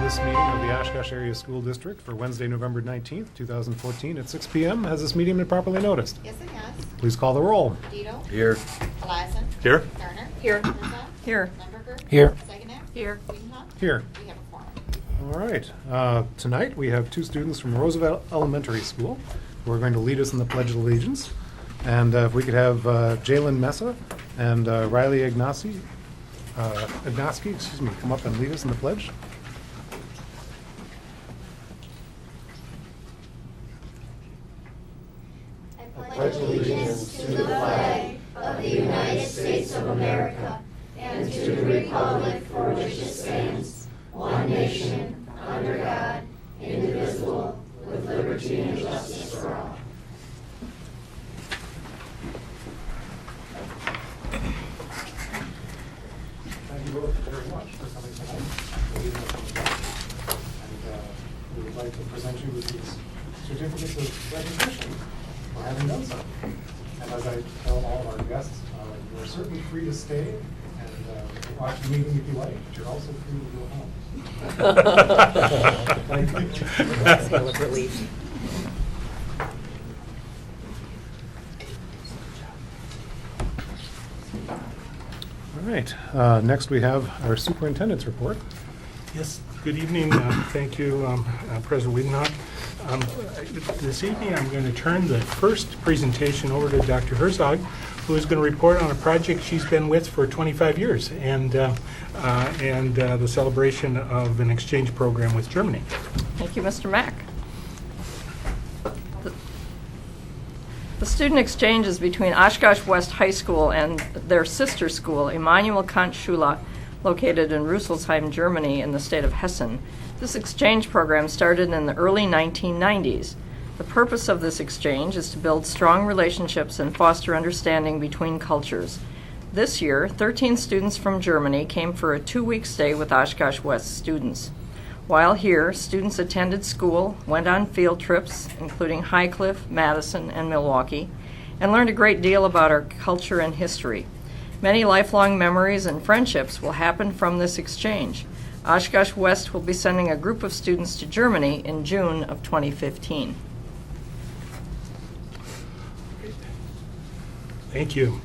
this meeting of the Oshkosh Area School District for Wednesday, November 19th, 2014 at 6 p.m. Has this meeting been properly noticed? Yes, it has. Please call the roll. Dito. Here. Eliason. Here. Garner. Here. Herzog. Here. Limburger. Here. Saginaw. Here. Wiedenhoff. Here. We have a quorum. All right. Tonight we have two students from Roosevelt Elementary School who are going to lead us in the Pledge of Allegiance. And if we could have Jalen Mesa and Riley Ignacy, come up and lead us in the pledge. I pledge allegiance to the flag of the United States of America and to the republic for which it stands, one nation, under God, indivisible, with liberty and justice for all. Thank you both very much for coming tonight. And we would like to present you with these certificates of recognition for having done so. And as I tell all of our guests, you are certainly free to stay and watch the meeting if you like, but you're also free to go home. Thank you. Exhale with relief. All right. Next we have our superintendent's report. Yes, good evening. Thank you, President Wiedenhoff. This evening, I'm going to turn the first presentation over to Dr. Herzog, who is going to report on a project she's been with for 25 years and the celebration of an exchange program with Germany. Thank you, Mr. Mack. The student exchange is between Oshkosh West High School and their sister school, Immanuel Kant Schule, located in Rüsselsheim, Germany, in the state of Hessen. This exchange program started in the early 1990s. The purpose of this exchange is to build strong relationships and foster understanding between cultures. This year, 13 students from Germany came for a 2-week stay with Oshkosh West students. While here, students attended school, went on field trips, including Highcliffe, Madison, and Milwaukee, and learned a great deal about our culture and history. Many lifelong memories and friendships will happen from this exchange. Oshkosh West will be sending a group of students to Germany in June of 2015. Thank you.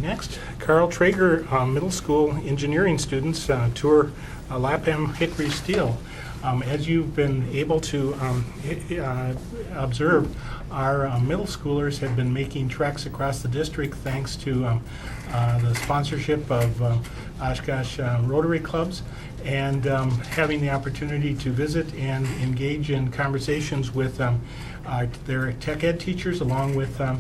Next, Carl Traeger Middle School engineering students tour Lapham Hickory Steel. As you've been able to observe, our middle schoolers have been making treks across the district thanks to the sponsorship of Oshkosh Rotary Clubs and having the opportunity to visit and engage in conversations with their tech ed teachers along with the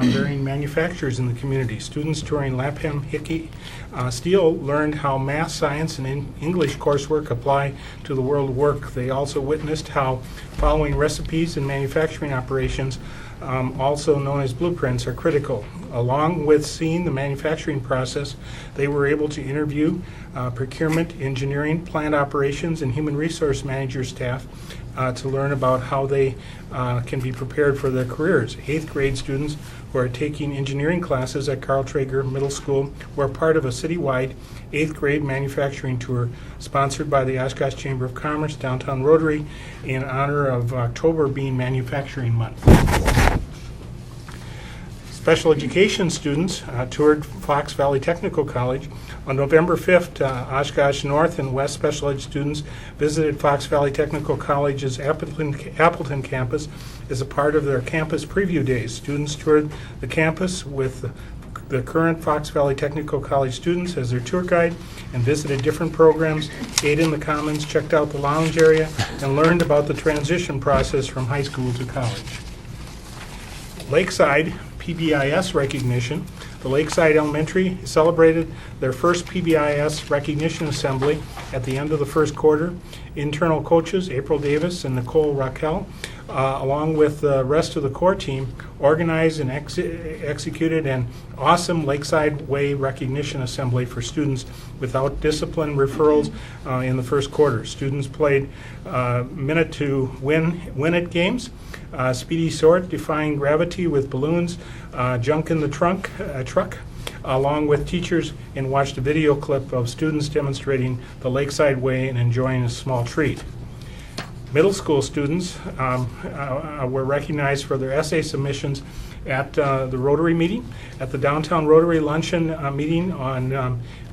varying manufacturers in the community. Students touring Lapham Hickory Steel learned how math, science, and English coursework apply to the world of work. They also witnessed how following recipes and manufacturing operations, also known as blueprints, are critical. Along with seeing the manufacturing process, they were able to interview procurement, engineering, plant operations, and human resource manager staff to learn about how they can be prepared for their careers. 8th grade students who are taking engineering classes at Carl Traeger Middle School were part of a citywide 8th grade manufacturing tour sponsored by the Oshkosh Chamber of Commerce, Downtown Rotary, in honor of October being Manufacturing Month. Special education students toured Fox Valley Technical College. On November 5th, Oshkosh North and West special ed students visited Fox Valley Technical College's Appleton campus as a part of their campus preview days. Students toured the campus with the current Fox Valley Technical College students as their tour guide and visited different programs, ate in the commons, checked out the lounge area, and learned about the transition process from high school to college. Lakeside PBIS recognition. The Lakeside Elementary celebrated their first PBIS recognition assembly at the end of the first quarter. Internal coaches April Davis and Nicole Raquel, along with the rest of the core team, organized and executed an awesome Lakeside Way recognition assembly for students without discipline referrals in the first quarter. Students played minute to win it games, speedy sort, defying gravity with balloons, junk in the truck, along with teachers and watched a video clip of students demonstrating the Lakeside Way and enjoying a small treat. Middle school students were recognized for their essay submissions at the Rotary meeting. At the Downtown Rotary Luncheon meeting on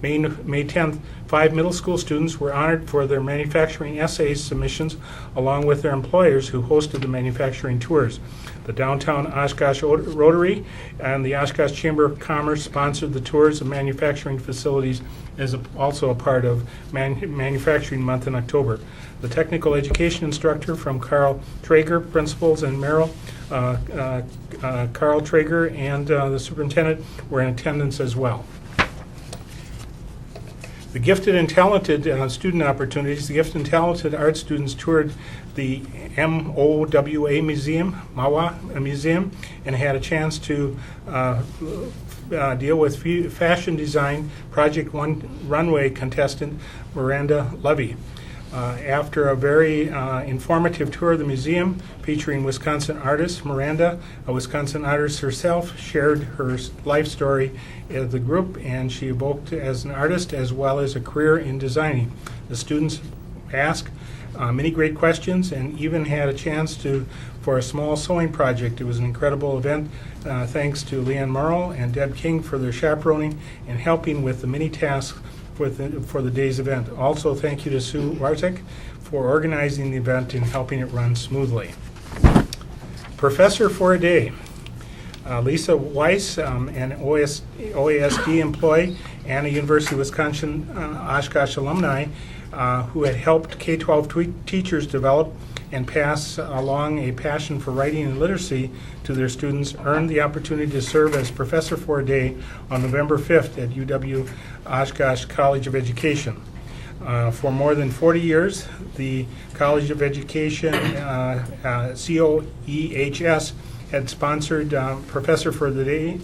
May 10th, 5 middle school students were honored for their manufacturing essay submissions along with their employers who hosted the manufacturing tours. The Downtown Oshkosh Rotary and the Oshkosh Chamber of Commerce sponsored the tours of manufacturing facilities as also a part of Manufacturing Month in October. The technical education instructor from Carl Traeger, principals, and Merrill, Carl Traeger, and the superintendent were in attendance as well. The gifted and talented student opportunities. The gifted and talented art students toured the MOWA Museum and had a chance to deal with fashion design Project One Runway contestant Miranda Levy. After a very informative tour of the museum featuring Wisconsin artists, Miranda, a Wisconsin artist herself, shared her life story of the group, and she evoked as an artist as well as a career in designing. The students asked many great questions and even had a chance for a small sewing project. It was an incredible event. Thanks to Leanne Merle and Deb King for their chaperoning and helping with the many tasks for the day's event. Also, thank you to Sue Warzik for organizing the event and helping it run smoothly. Professor for a Day. Lisa Weiss, an OASD employee and a University of Wisconsin Oshkosh alumni who had helped K-12 teachers develop and pass along a passion for writing and literacy to their students, earned the opportunity to serve as professor for a day on November 5th at UW Oshkosh College of Education. For more than 40 years, the College of Education, COEHS, had sponsored Professor for the Day.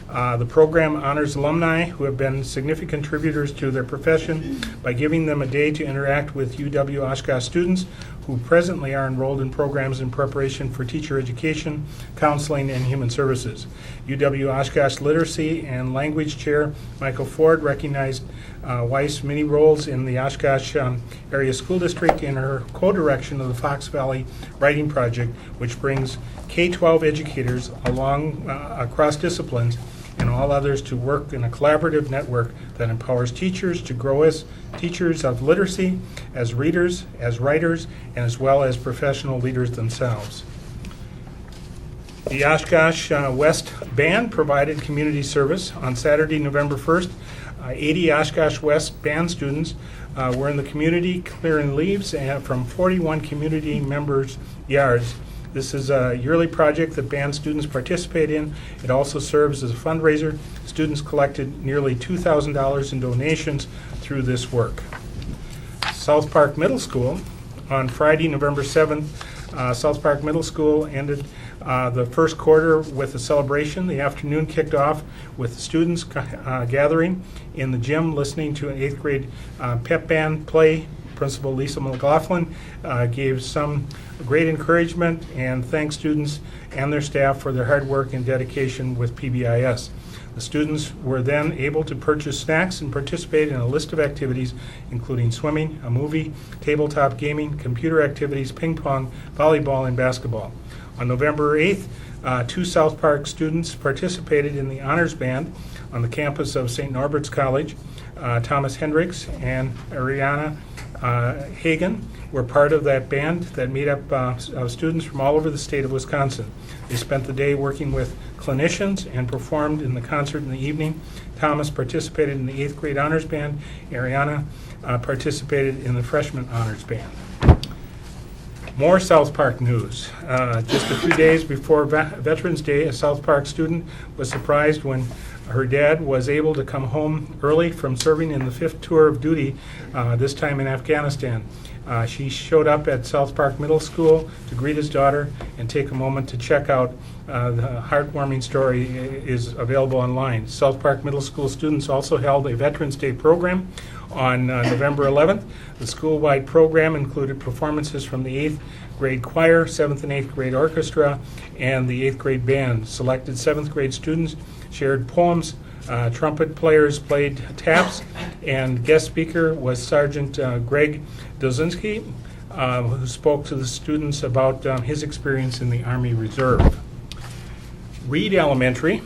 The program honors alumni who have been significant contributors to their profession by giving them a day to interact with UW Oshkosh students who presently are enrolled in programs in preparation for teacher education, counseling, and human services. UW Oshkosh Literacy and Language Chair Michael Ford recognized Weiss' many roles in the Oshkosh Area School District in her co-direction of the Fox Valley Writing Project, which brings K-12 educators along across disciplines and all others to work in a collaborative network that empowers teachers to grow as teachers of literacy, as readers, as writers, and as well as professional leaders themselves. The Oshkosh West Band provided community service. On Saturday, November 1st, 80 Oshkosh West Band students were in the community clearing leaves from 41 community members' yards. This is a yearly project that band students participate in. It also serves as a fundraiser. Students collected nearly $2,000 in donations through this work. South Park Middle School, on Friday, November 7th, South Park Middle School ended the first quarter with a celebration. The afternoon kicked off with students gathering in the gym listening to an 8th grade pep band play. Principal Lisa McLaughlin gave some great encouragement and thanked students and their staff for their hard work and dedication with PBIS. The students were then able to purchase snacks and participate in a list of activities including swimming, a movie, tabletop gaming, computer activities, ping pong, volleyball, and basketball. On November 8th, 2 South Park students participated in the Honors Band on the campus of St. Norbert's College. Thomas Hendricks and Ariana Hagen were part of that band that made up of students from all over the state of Wisconsin. They spent the day working with clinicians and performed in the concert in the evening. Thomas participated in the 8th grade honors band. Ariana participated in the freshman honors band. More South Park news. Just a few days before Veterans Day, a South Park student was surprised when her dad was able to come home early from serving in the 5th tour of duty, this time in Afghanistan. She showed up at South Park Middle School to greet his daughter and take a moment to check out. The heartwarming story is available online. South Park Middle School students also held a Veterans Day program on November 11th. The school-wide program included performances from the 8th grade choir, 7th and 8th grade orchestra, and the 8th grade band. Selected 7th grade students shared poems Trumpet players played taps, and guest speaker was Sergeant Greg Dozinski, who spoke to the students about his experience in the Army Reserve. Reed Elementary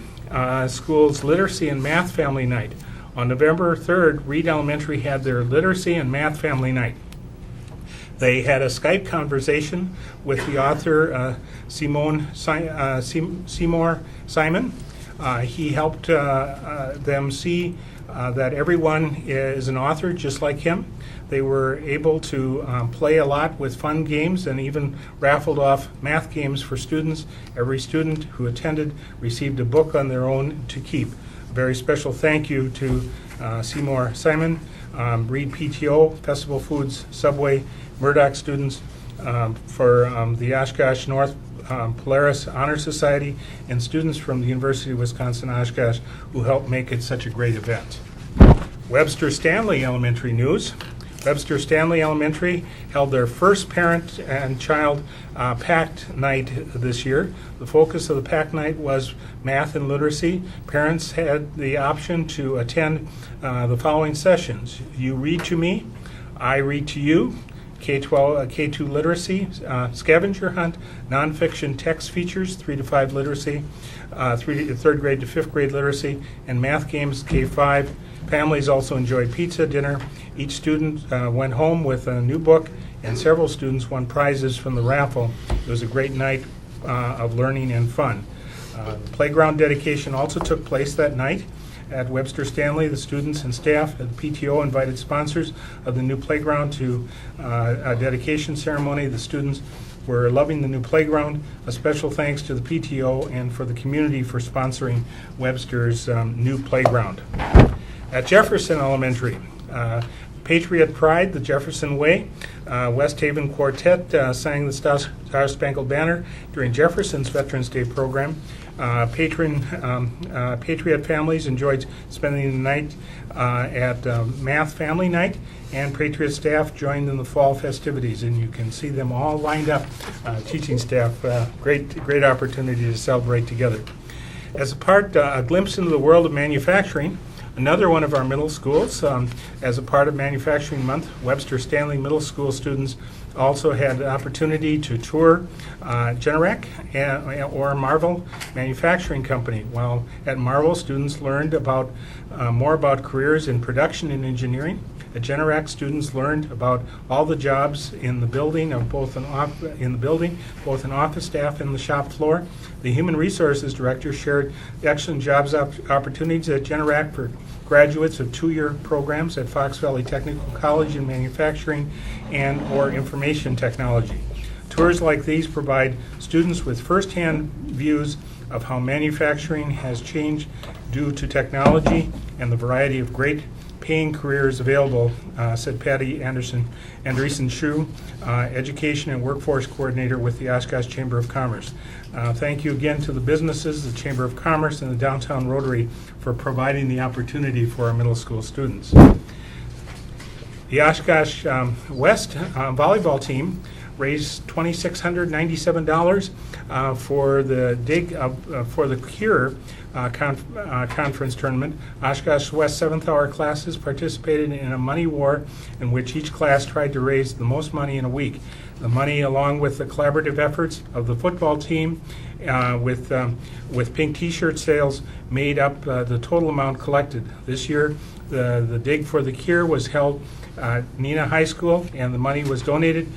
School's Literacy and Math Family Night. On November 3rd, Reed Elementary had their Literacy and Math Family Night. They had a Skype conversation with the author Seymour Simon. He helped them see that everyone is an author just like him. They were able to play a lot with fun games and even raffled off math games for students. Every student who attended received a book on their own to keep. A very special thank you to Seymour Simon, Reed PTO, Festival Foods, Subway, Murdoch students, for the Oshkosh North Polaris Honor Society, and students from the University of Wisconsin-Oshkosh who helped make it such a great event. Webster Stanley Elementary news. Webster Stanley Elementary held their first parent and child PACT night this year. The focus of the PACT night was math and literacy. Parents had the option to attend the following sessions. You read to me, I read to you, K2 literacy, scavenger hunt, nonfiction text features, 3 to 5 literacy, 3rd grade to 5th grade literacy, and math games, K5. Families also enjoyed pizza dinner. Each student went home with a new book, and several students won prizes from the raffle. It was a great night of learning and fun. The playground dedication also took place that night. At Webster Stanley, the students and staff at the PTO invited sponsors of the new playground to a dedication ceremony. The students were loving the new playground. A special thanks to the PTO and for the community for sponsoring Webster's new playground. At Jefferson Elementary, Patriot Pride, the Jefferson Way, West Haven Quartet sang the Star Spangled Banner during Jefferson's Veterans Day program. Patriot families enjoyed spending the night at Math Family Night, and Patriot staff joined in the fall festivities, and you can see them all lined up, teaching staff. Great opportunity to celebrate together. As a glimpse into the world of manufacturing, another one of our middle schools, as a part of Manufacturing Month, Webster Stanley Middle School students also had the opportunity to tour Generac or Marvel Manufacturing Company. While at Marvel, students learned more about careers in production and engineering. At Generac, students learned about all the jobs in the building, both an office staff and the shop floor. The Human Resources Director shared excellent jobs opportunities at Generac for graduates of 2-year programs at Fox Valley Technical College in manufacturing and or information technology. Tours like these provide students with firsthand views of how manufacturing has changed due to technology and the variety of great paying careers available, said Patty Andreessen Shue, Education and Workforce Coordinator with the Oshkosh Chamber of Commerce. Thank you again to the businesses, the Chamber of Commerce, and the Downtown Rotary for providing the opportunity for our middle school students. The Oshkosh West volleyball team raised $2,697 for the Cure conference tournament. Oshkosh West 7th hour classes participated in a money war in which each class tried to raise the most money in a week. The money, along with the collaborative efforts of the football team with pink T-shirt sales, made up the total amount collected. This year, the Dig for the Cure was held at Neenah High School, and the money was donated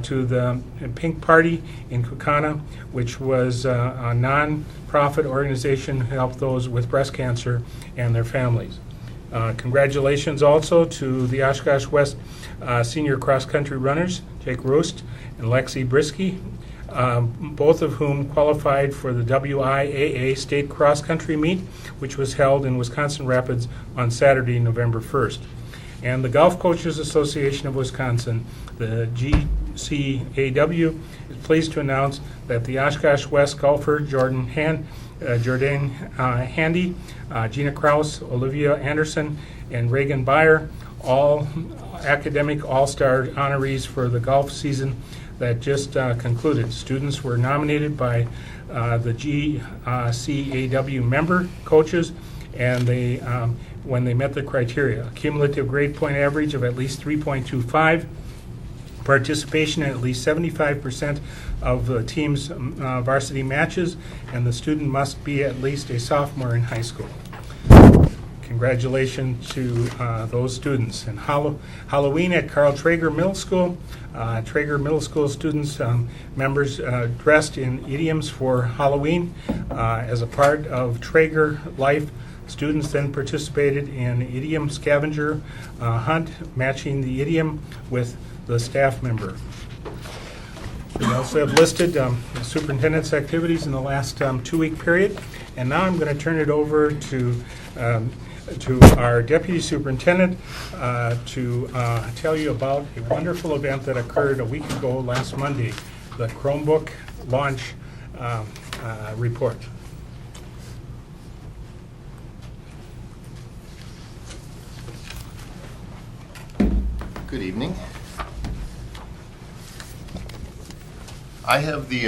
to the Pink Party in Kaukauna, which was a non-profit organization to help those with breast cancer and their families. Congratulations also to the Oshkosh West senior cross-country runners, Jake Roost and Lexi Brisky, both of whom qualified for the WIAA State Cross Country Meet, which was held in Wisconsin Rapids on Saturday, November 1st. And the Golf Coaches Association of Wisconsin, the GCAW, is pleased to announce that the Oshkosh West golfer Jordan Handy, Gina Kraus, Olivia Anderson, and Reagan Byer, all academic all-star honorees for the golf season that just concluded. Students were nominated by the GCAW member coaches and when they met the criteria. A cumulative grade point average of at least 3.25, participation in at least 75% of the team's varsity matches, and the student must be at least a sophomore in high school. Congratulations to those students. And Halloween at Carl Traeger Middle School. Traeger Middle School students, members dressed in idioms for Halloween. As a part of Traeger Life, students then participated in idiom scavenger hunt, matching the idiom with the staff member. We also have listed the superintendent's activities in the last 2-week period. And now I'm going to turn it over to our deputy superintendent to tell you about a wonderful event that occurred a week ago last Monday, the Chromebook launch report. Good evening. I have the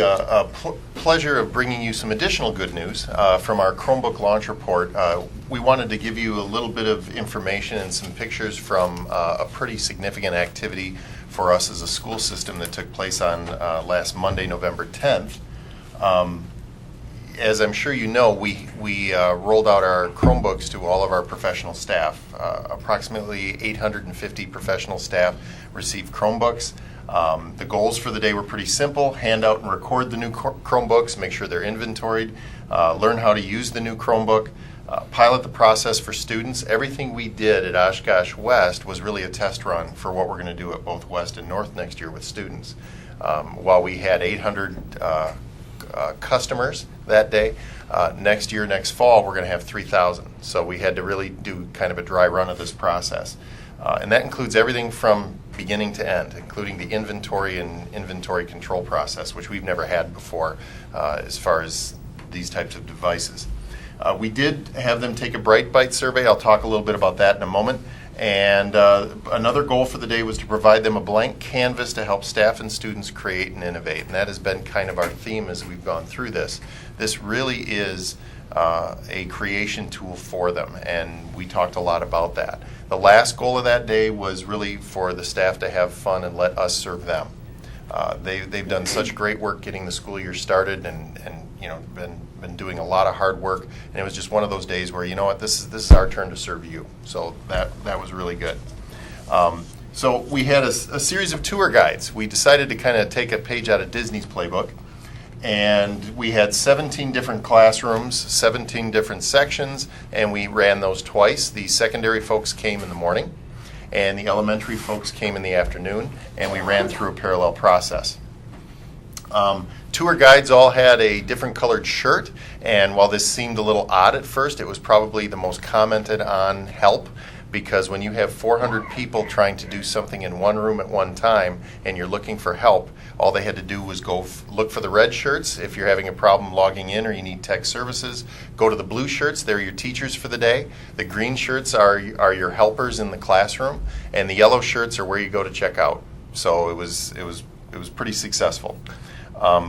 pleasure of bringing you some additional good news from our Chromebook launch report. We wanted to give you a little bit of information and some pictures from a pretty significant activity for us as a school system that took place on last Monday, November 10th. As I'm sure you know, we rolled out our Chromebooks to all of our professional staff. Approximately 850 professional staff received Chromebooks. The goals for the day were pretty simple: hand out and record the new Chromebooks, make sure they're inventoried, learn how to use the new Chromebook, pilot the process for students. Everything we did at Oshkosh West was really a test run for what we're going to do at both West and North next year with students. While we had 800 customers that day, next year, next fall, we're going to have 3,000. So we had to really do kind of a dry run of this process. And that includes everything from beginning to end, including the inventory and inventory control process, which we've never had before as far as these types of devices. We did have them take a Bright Bite survey. I'll talk a little bit about that in a moment. And another goal for the day was to provide them a blank canvas to help staff and students create and innovate. And that has been kind of our theme as we've gone through this. This really is a creation tool for them, and we talked a lot about that. The last goal of that day was really for the staff to have fun and let us serve them. They've done such great work getting the school year started, and you know, been doing a lot of hard work, and it was just one of those days where, you know what, this is our turn to serve you. So that was really good. So we had a series of tour guides. We decided to kind of take a page out of Disney's playbook, and we had 17 different classrooms, 17 different sections, and we ran those twice. The secondary folks came in the morning, and the elementary folks came in the afternoon, and we ran through a parallel process. Tour guides all had a different colored shirt, and while this seemed a little odd at first, it was probably the most commented on help, because when you have 400 people trying to do something in one room at one time and you're looking for help, all they had to do was go look for the red shirts if you're having a problem logging in or you need tech services. Go to the blue shirts, they're your teachers for the day. The green shirts are your helpers in the classroom, and the yellow shirts are where you go to check out. So it was pretty successful.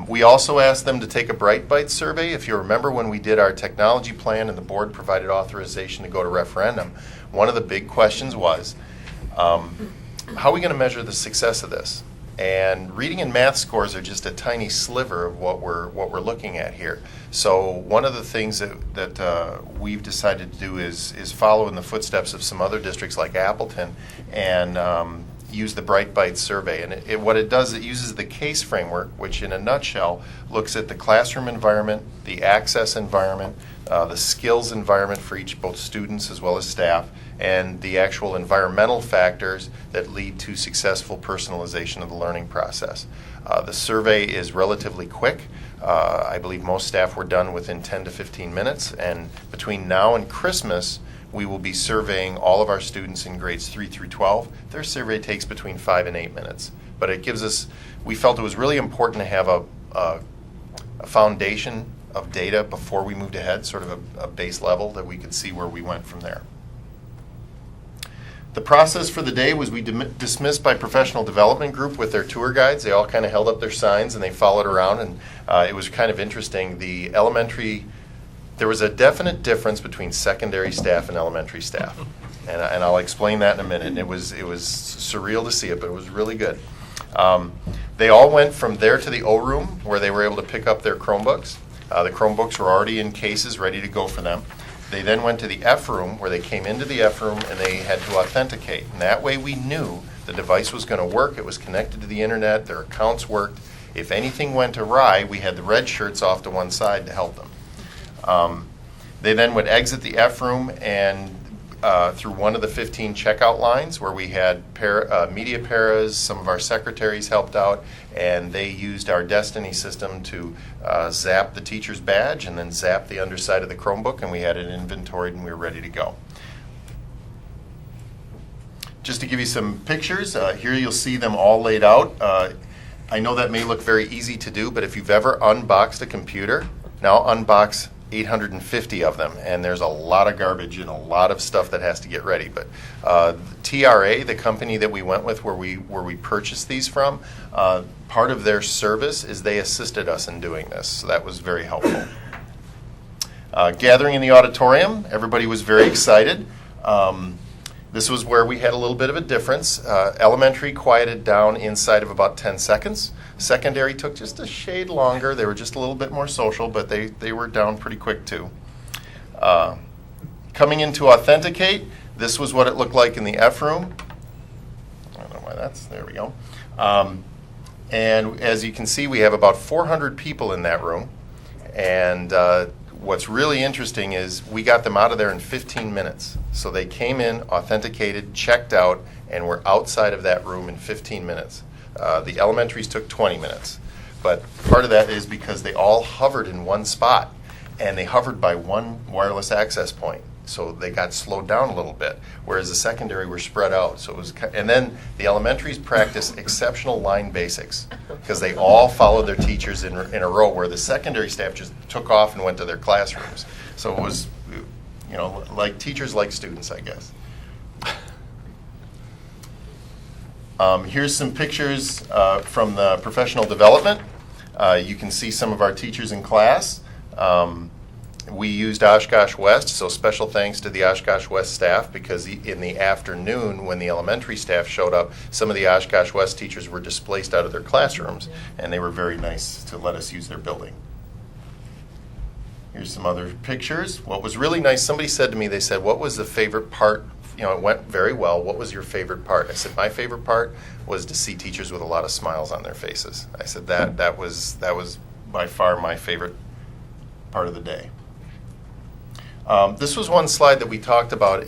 We also asked them to take a Bright Bite survey. If you remember when we did our technology plan and the board provided authorization to go to referendum, one of the big questions was, how are we going to measure the success of this? And reading and math scores are just a tiny sliver of what we're looking at here. So one of the things that we've decided to do is follow in the footsteps of some other districts like Appleton and use the Bright Bite survey. And what it does, it uses the CASE framework, which in a nutshell looks at the classroom environment, the access environment, the skills environment for both students as well as staff, and the actual environmental factors that lead to successful personalization of the learning process. The survey is relatively quick. I believe most staff were done within 10 to 15 minutes, and between now and Christmas, we will be surveying all of our students in grades 3 through 12. Their survey takes between 5 and 8 minutes. But it gives us, we felt it was really important to have a foundation of data before we moved ahead, sort of a base level that we could see where we went from there. The process for the day was we dismissed by professional development group with their tour guides. They all kind of held up their signs and they followed around, and it was kind of interesting. The elementary There was a definite difference between secondary staff and elementary staff, and I'll explain that in a minute. And it was surreal to see it, but it was really good. They all went from there to the O room where they were able to pick up their Chromebooks. The Chromebooks were already in cases ready to go for them. They then went to the F room where they came into the F room and they had to authenticate. And that way we knew the device was going to work. It was connected to the internet. Their accounts worked. If anything went awry, we had the red shirts off to one side to help them. They then would exit the F room and through one of the 15 checkout lines where we had media paras, some of our secretaries helped out, and they used our Destiny system to zap the teacher's badge and then zap the underside of the Chromebook, and we had it inventoried and we were ready to go. Just to give you some pictures, here you'll see them all laid out. I know that may look very easy to do, but if you've ever unboxed a computer, now unbox 850 of them, and there's a lot of garbage and a lot of stuff that has to get ready. But TRA, the company that we went with where we purchased these from, part of their service is they assisted us in doing this, so that was very helpful. Gathering in the auditorium, everybody was very excited. This was where we had a little bit of a difference. Elementary quieted down inside of about 10 seconds. Secondary took just a shade longer. They were just a little bit more social, but they were down pretty quick too. Coming in to authenticate, this was what it looked like in the F room. I don't know why there we go. And as you can see, we have about 400 people in that room. And what's really interesting is we got them out of there in 15 minutes. So they came in, authenticated, checked out, and were outside of that room in 15 minutes. The elementaries took 20 minutes. But part of that is because they all hovered in one spot, and they hovered by one wireless access point. So they got slowed down a little bit, whereas the secondary were spread out. So it was, and then the elementaries practiced exceptional line basics because they all followed their teachers in a row, where the secondary staff just took off and went to their classrooms. So it was, like teachers like students, I guess. Here's some pictures from the professional development. You can see some of our teachers in class. We used Oshkosh West, so special thanks to the Oshkosh West staff, because in the afternoon when the elementary staff showed up, some of the Oshkosh West teachers were displaced out of their classrooms, and they were very nice to let us use their building. Here's some other pictures. What was really nice, somebody said to me, they said, what was the favorite part? It went very well. What was your favorite part? I said, my favorite part was to see teachers with a lot of smiles on their faces. I said that was by far my favorite part of the day. This was one slide that we talked about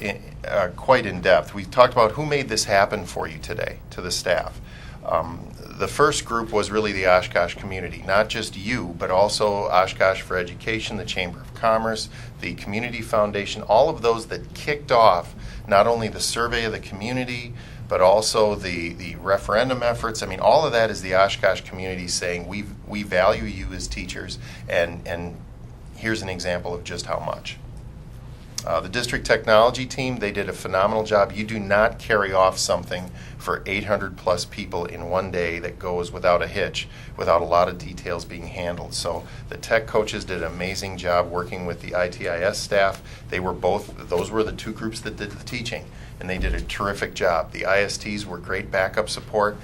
quite in depth. We talked about who made this happen for you today, to the staff. The first group was really the Oshkosh community, not just you, but also Oshkosh for Education, the Chamber of Commerce, the Community Foundation, all of those that kicked off not only the survey of the community, but also the referendum efforts. I mean, all of that is the Oshkosh community saying we value you as teachers, and here's an example of just how much. The district technology team, they did a phenomenal job. You do not carry off something for 800 plus people in one day that goes without a hitch, without a lot of details being handled. So the tech coaches did an amazing job working with the ITIS staff. Those were the two groups that did the teaching, and they did a terrific job. The ISTs were great backup support.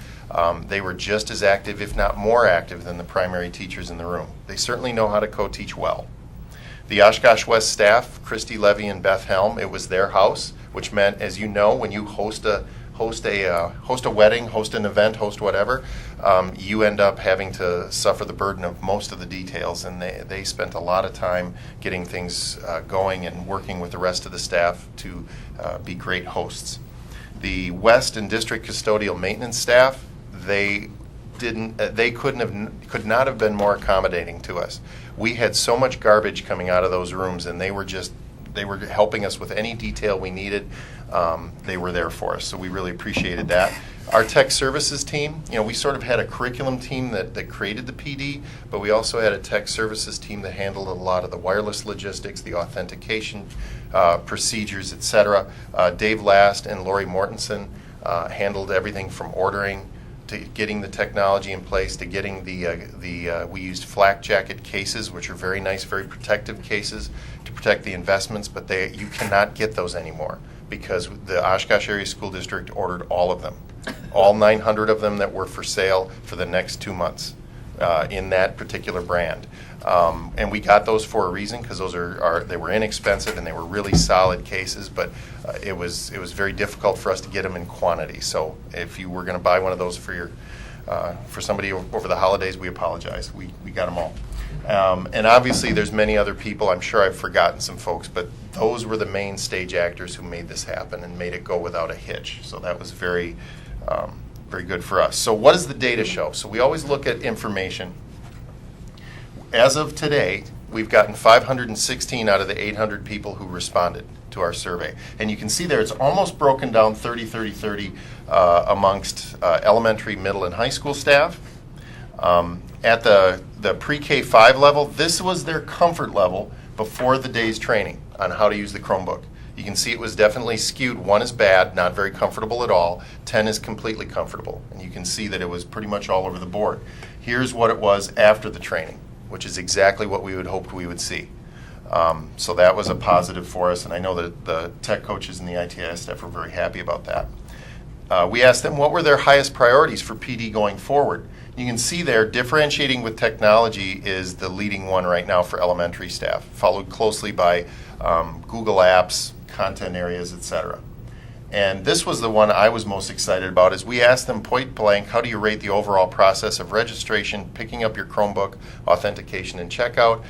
They were just as active, if not more active, than the primary teachers in the room. They certainly know how to co-teach well. The Oshkosh West staff, Christy Levy and Beth Helm, it was their house, which meant, as you know, when you host a wedding, host an event, host whatever, you end up having to suffer the burden of most of the details, and they spent a lot of time getting things going and working with the rest of the staff to be great hosts. The West and District Custodial Maintenance staff, they could not have been more accommodating to us. We had so much garbage coming out of those rooms, and they were helping us with any detail we needed. They were there for us, so we really appreciated that. Our tech services team, we sort of had a curriculum team that created the PD, but we also had a tech services team that handled a lot of the wireless logistics, the authentication procedures, etc. Dave Last and Lori Mortensen handled everything from ordering to getting the technology in place, to getting we used flak jacket cases, which are very nice, very protective cases to protect the investments, but you cannot get those anymore because the Oshkosh Area School District ordered all of them, all 900 of them that were for sale for the next 2 months in that particular brand. And we got those for a reason because those they were inexpensive and they were really solid cases, but it was very difficult for us to get them in quantity. So if you were going to buy one of those for somebody over the holidays, we apologize. We got them all. And obviously there's many other people. I'm sure I've forgotten some folks, but those were the main stage actors who made this happen and made it go without a hitch. So that was very good for us. So what does the data show? So we always look at information. As of today, we've gotten 516 out of the 800 people who responded to our survey. And you can see there it's almost broken down 30-30-30 amongst elementary, middle, and high school staff. At the pre-K-5 level, this was their comfort level before the day's training on how to use the Chromebook. You can see it was definitely skewed. 1 is bad, not very comfortable at all. 10 is completely comfortable. And you can see that it was pretty much all over the board. Here's what it was after the training, which is exactly what we would hoped we would see. So that was a positive for us, and I know that the tech coaches and the ITIS staff were very happy about that. We asked them what were their highest priorities for PD going forward. You can see there, differentiating with technology is the leading one right now for elementary staff, followed closely by Google Apps, content areas, etc. And this was the one I was most excited about, is we asked them point blank, how do you rate the overall process of registration, picking up your Chromebook, authentication, and checkout?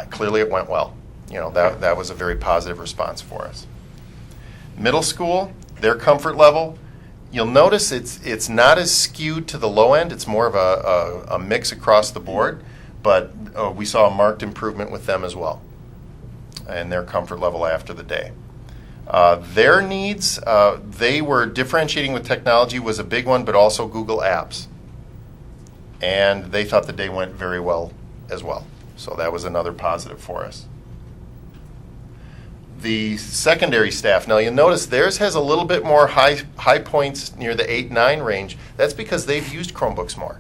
Clearly it went well. That was a very positive response for us. Middle school, their comfort level, you'll notice it's not as skewed to the low end. It's more of a mix across the board, but we saw a marked improvement with them as well and their comfort level after the day. Their needs, they were differentiating with technology was a big one, but also Google Apps. And they thought the day went very well as well. So that was another positive for us. The secondary staff, now you'll notice theirs has a little bit more high points near the 8-9 range. That's because they've used Chromebooks more.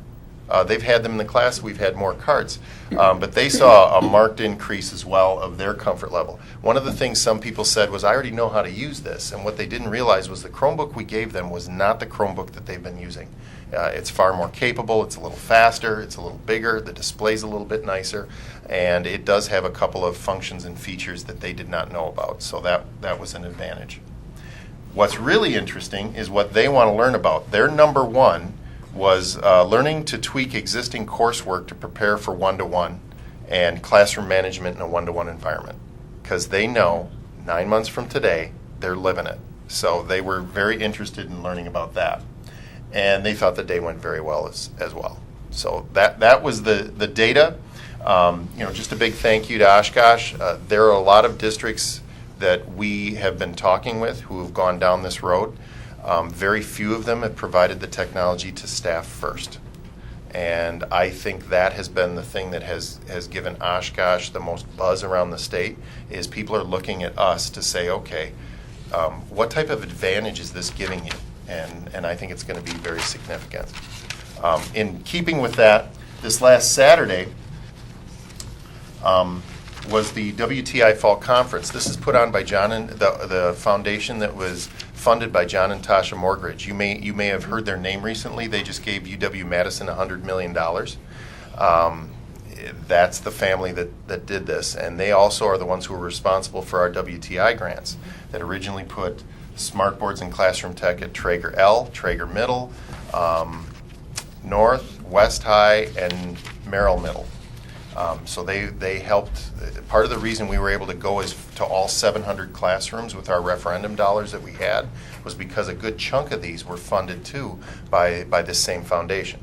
They've had them in the class, we've had more cards. But they saw a marked increase as well of their comfort level. One of the things some people said was, I already know how to use this. And what they didn't realize was the Chromebook we gave them was not the Chromebook that they've been using. It's far more capable, it's a little faster, it's a little bigger, the display's a little bit nicer, and it does have a couple of functions and features that they did not know about. So that was an advantage. What's really interesting is what they want to learn about. Their number one was learning to tweak existing coursework to prepare for one-to-one and classroom management in a one-to-one environment. Because they know 9 months from today, they're living it. So they were very interested in learning about that. And they thought the day went very well as well. So that was the data. Just a big thank you to Oshkosh. There are a lot of districts that we have been talking with who have gone down this road. Very few of them have provided the technology to staff first. And I think that has been the thing that has given Oshkosh the most buzz around the state, is people are looking at us to say, okay, what type of advantage is this giving you? And I think it's going to be very significant. In keeping with that, this last Saturday was the WTI Fall Conference. This is put on by John and the foundation that was funded by John and Tasha Morgridge. You may have heard their name recently. They just gave UW-Madison $100 million. That's the family that did this, and they also are the ones who are responsible for our WTI grants that originally put smartboards and classroom tech at Traeger L, Traeger Middle, North, West High, and Merrill Middle. So they helped. Part of the reason we were able to go to all 700 classrooms with our referendum dollars that we had was because a good chunk of these were funded too by this same foundation.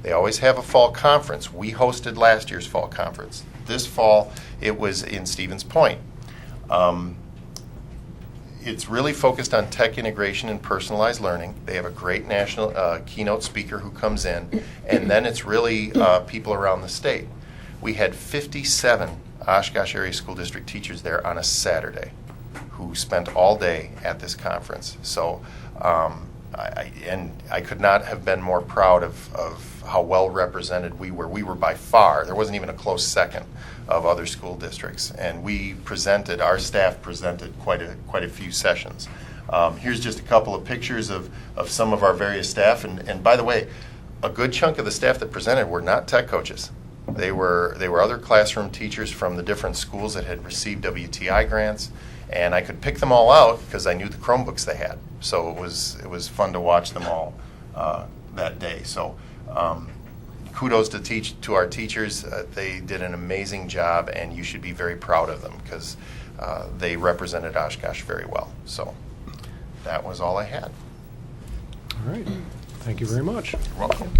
They always have a fall conference. We hosted last year's fall conference. This fall, it was in Stevens Point. It's really focused on tech integration and personalized learning. They have a great national keynote speaker who comes in, and then it's really people around the state. We had 57 Oshkosh Area School District teachers there on a Saturday who spent all day at this conference. So I could not have been more proud of how well represented we were. We were by far, there wasn't even a close second of other school districts. And our staff presented quite a few sessions. Here's just a couple of pictures of some of our various staff. And by the way, a good chunk of the staff that presented were not tech coaches. They were other classroom teachers from the different schools that had received WTI grants. And I could pick them all out because I knew the Chromebooks they had. So it was fun to watch them all that day. So kudos to our teachers. They did an amazing job, and you should be very proud of them because they represented Oshkosh very well. So that was all I had. All right. Thank you very much. You're welcome.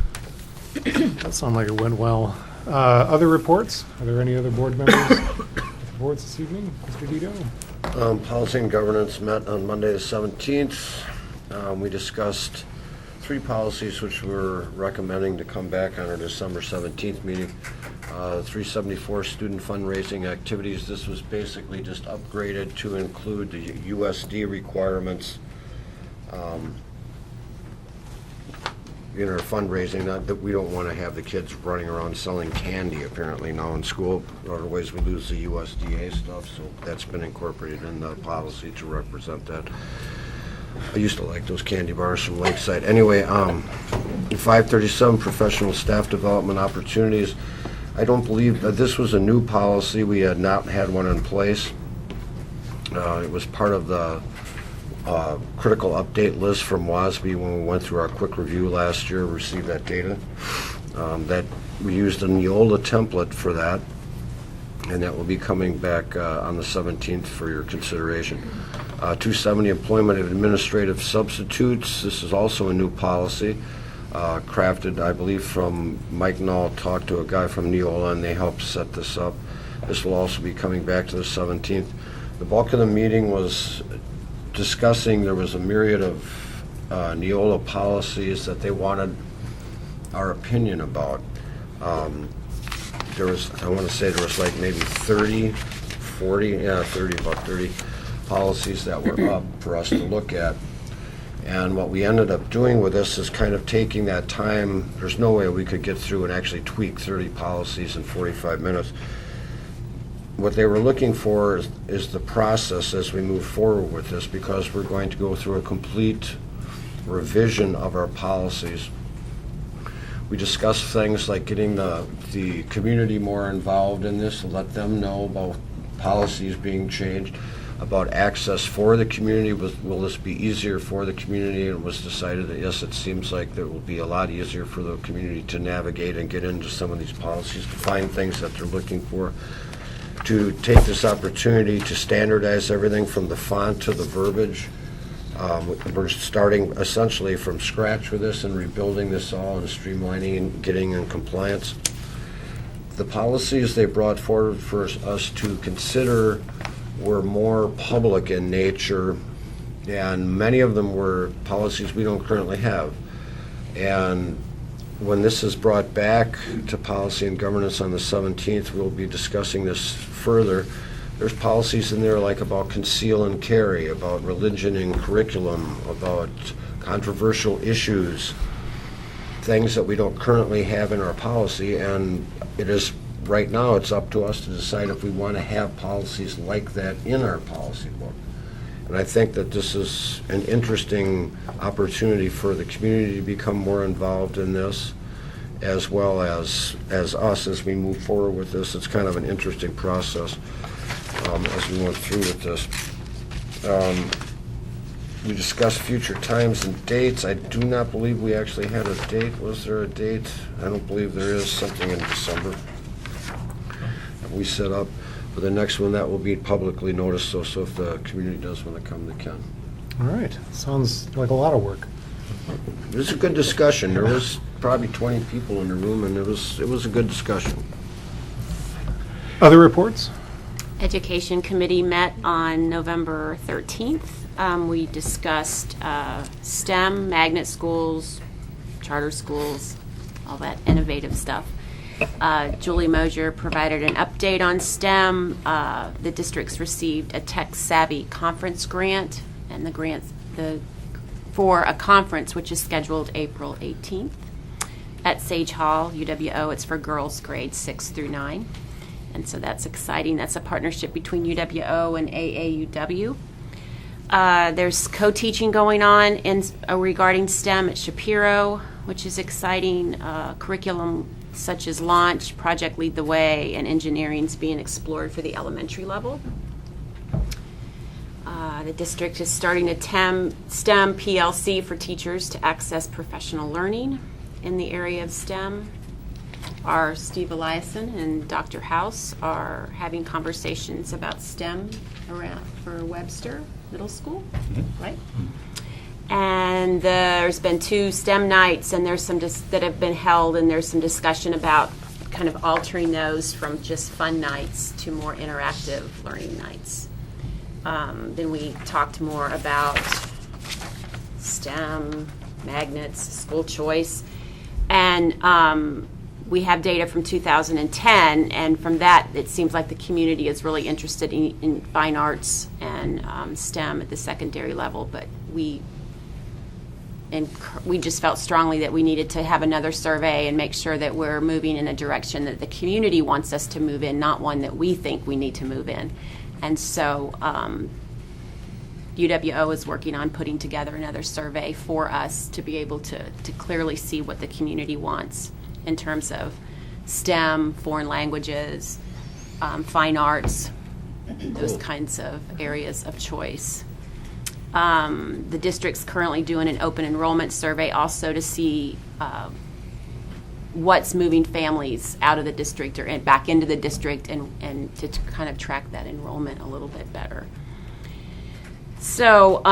That sounded like it went well. Other reports? Are there any other board members with the boards this evening? Mr. Dito? Policy and Governance met on Monday the 17th. We discussed 3 policies which we're recommending to come back on our December 17th meeting. 374 student fundraising activities. This was basically just upgraded to include the USD requirements in our fundraising. Not that we don't want to have the kids running around selling candy apparently now in school, otherwise we lose the USDA stuff, so that's been incorporated in the policy to represent that. I used to like those candy bars from Lakeside. Anyway, 537 professional staff development opportunities. I don't believe that this was a new policy. We had not had one in place. It was part of the critical update list from WASB when we went through our quick review last year, received that data. That we used a Neola template for that, and that will be coming back on the 17th for your consideration. 270 employment of administrative substitutes. This is also a new policy crafted, I believe, from Mike Knoll talked to a guy from Neola, and they helped set this up. This will also be coming back to the 17th. The bulk of the meeting was discussing, there was a myriad of Neola policies that they wanted our opinion about. There was, I want to say there was like maybe 30 policies that were up for us to look at. And what we ended up doing with this is kind of taking that time. There's no way we could get through and actually tweak 30 policies in 45 minutes. What they were looking for is the process as we move forward with this, because we're going to go through a complete revision of our policies. We discussed things like getting the community more involved in this, to let them know about policies being changed, about access for the community. Will this be easier for the community? And it was decided that yes, it seems like that will be a lot easier for the community to navigate and get into some of these policies, to find things that they're looking for. To take this opportunity to standardize everything from the font to the verbiage. We're starting essentially from scratch with this and rebuilding this all and streamlining and getting in compliance. The policies they brought forward for us to consider were more public in nature, and many of them were policies we don't currently have. And when this is brought back to Policy and Governance on the 17th, we'll be discussing this further. There's policies in there like about conceal and carry, about religion in curriculum, about controversial issues, things that we don't currently have in our policy, and it is right now it's up to us to decide if we want to have policies like that in our policy book. And I think that this is an interesting opportunity for the community to become more involved in this, as well as us as we move forward with this. It's kind of an interesting process as we went through with this. We discussed future times and dates. I do not believe we actually had a date. Was there a date? I don't believe there is. Something in December that we set up. For the next one, that will be publicly noticed, so if the community does want to come, they can. All right. Sounds like a lot of work. It was a good discussion. There was probably 20 people in the room, and it was a good discussion. Other reports? Education Committee met on November 13th. We discussed STEM, magnet schools, charter schools, all that innovative stuff. Julie Mosier provided an update on STEM. The districts received a Tech Savvy Conference grant, and the for a conference which is scheduled April 18th at Sage Hall, UWO. It's for girls grades 6 through 9. And so that's exciting. That's a partnership between UWO and AAUW. There's co-teaching going on regarding STEM at Shapiro, which is exciting. Curriculum such as Launch, Project Lead the Way, and engineering is being explored for the elementary level. The district is starting a STEM PLC for teachers to access professional learning in the area of STEM. Our Steve Eliason and Dr. House are having conversations about STEM around for Webster Middle School, right? And there's been 2 STEM nights, and there's some that have been held, and there's some discussion about kind of altering those from just fun nights to more interactive learning nights. Then we talked more about STEM, magnets, school choice, and we have data from 2010, and from that, it seems like the community is really interested in fine arts and STEM at the secondary level, but we just felt strongly that we needed to have another survey and make sure that we're moving in a direction that the community wants us to move in, not one that we think we need to move in. And so UWO is working on putting together another survey for us to be able to clearly see what the community wants in terms of STEM, foreign languages, fine arts, those kinds of areas of choice. The district's currently doing an open enrollment survey also to see what's moving families out of the district and back into the district, and to kind of track that enrollment a little bit better. So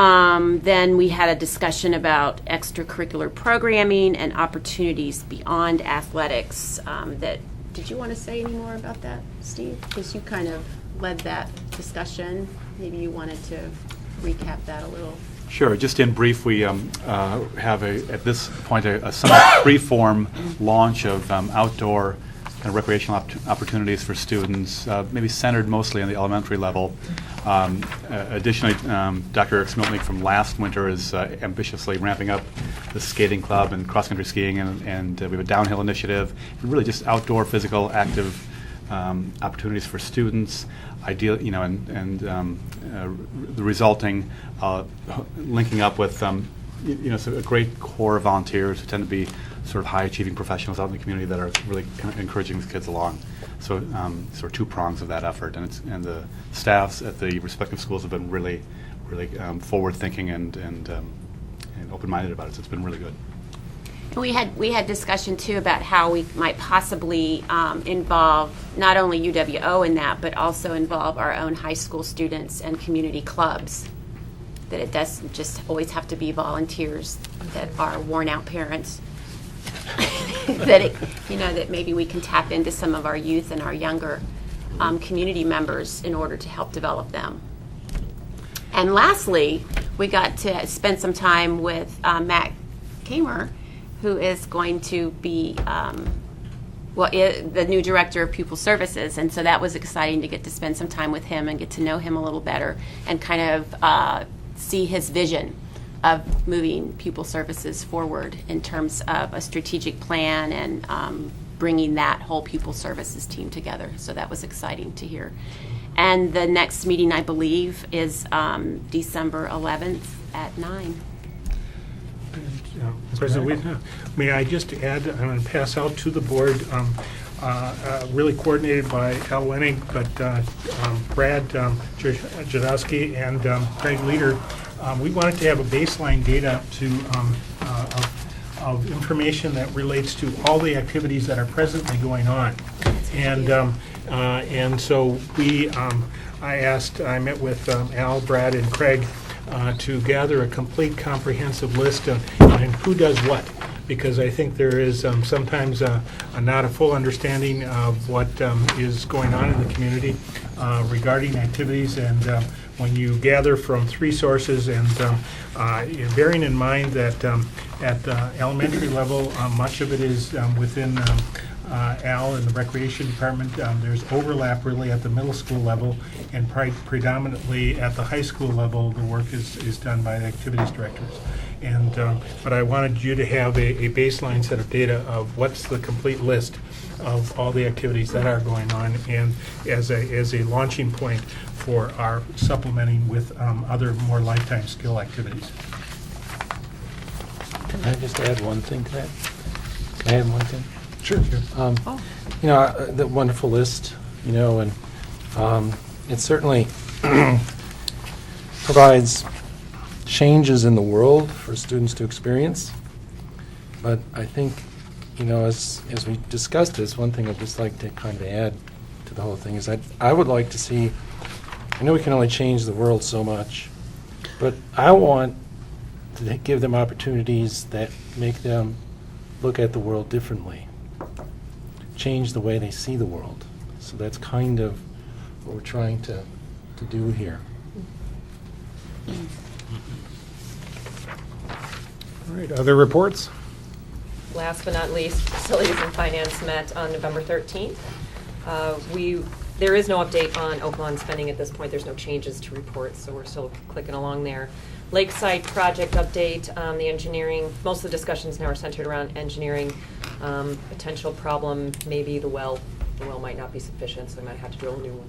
then we had a discussion about extracurricular programming and opportunities beyond athletics. Did you want to say any more about that, Steve? Because you kind of led that discussion. Maybe you wanted to recap that a little. Sure. Just in brief, we have at this point a somewhat free-form launch of outdoor and recreational opportunities for students, maybe centered mostly on the elementary level. Additionally, Dr. Eric Smiltnik from last winter is ambitiously ramping up the skating club and cross-country skiing, and we have a downhill initiative, and really just outdoor physical active opportunities for students. Ideal, and the resulting linking up with so a great core of volunteers who tend to be sort of high-achieving professionals out in the community that are really kind of encouraging the kids along. So sort of 2 prongs of that effort, and the staffs at the respective schools have been really forward-thinking and open-minded about it. So it's been really good. We had discussion too about how we might possibly involve not only UWO in that, but also involve our own high school students and community clubs. That it doesn't just always have to be volunteers that are worn-out parents. that maybe we can tap into some of our youth and our younger community members in order to help develop them. And lastly, we got to spend some time with Matt Kamer, who is going to be the new director of pupil services, and so that was exciting to get to spend some time with him and get to know him a little better and kind of see his vision of moving pupil services forward in terms of a strategic plan and bringing that whole pupil services team together. So that was exciting to hear. And the next meeting, I believe, is December 11th at 9. President, may I just add, I'm going to pass out to the board, really coordinated by Al Wenning, but Brad Jadowski and Craig Leader, we wanted to have a baseline data of information that relates to all the activities that are presently going on. And so I met with Al, Brad, and Craig to gather a complete comprehensive list of who does what, because I think there is sometimes not a full understanding of what is going on in the community regarding activities, and when you gather from 3 sources, and bearing in mind that at the elementary level, much of it is within Al in the Recreation Department. There's overlap really at the middle school level, and predominantly at the high school level, the work is done by the activities directors. And but I wanted you to have a baseline set of data of what's the complete list of all the activities that are going on, and as a launching point for our supplementing with other more lifetime skill activities. Can I just add one thing to that? Can I add one thing? Sure. You know, the wonderful list, you know, and it certainly provides changes in the world for students to experience. But I think, you know, as we discussed this, one thing I'd just like to kind of add to the whole thing is I would like to see, I know we can only change the world so much, but I want to give them opportunities that make them look at the world differently, change the way they see the world. So that's kind of what we're trying to do here. All right, other reports? Last but not least, Facilities and Finance met on November 13th. There is no update on Oaklawn spending at this point. There's no changes to report, so we're still clicking along there. Lakeside project update, the engineering, most of the discussions now are centered around engineering. Potential problem, maybe the well. The well might not be sufficient, so we might have to drill a new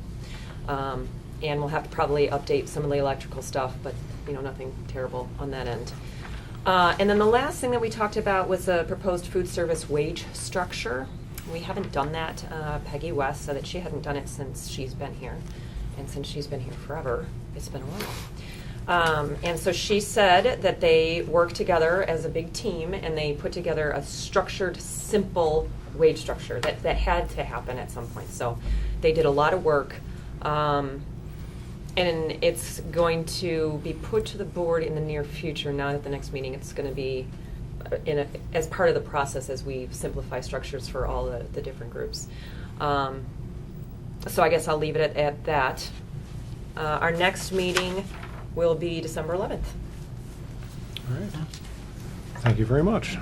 one. And we'll have to probably update some of the electrical stuff, but you know, nothing terrible on that end. And then the last thing that we talked about was the proposed food service wage structure. We haven't done that. Peggy West said that she hadn't done it since she's been here. And since she's been here forever, it's been a while. And so she said that they worked together as a big team and they put together a structured, simple wage structure that had to happen at some point. So they did a lot of work. And it's going to be put to the board in the near future, not at the next meeting. It's going to be as part of the process as we simplify structures for all the different groups. So I guess I'll leave it at that. Our next meeting will be December 11th. All right. Thank you very much.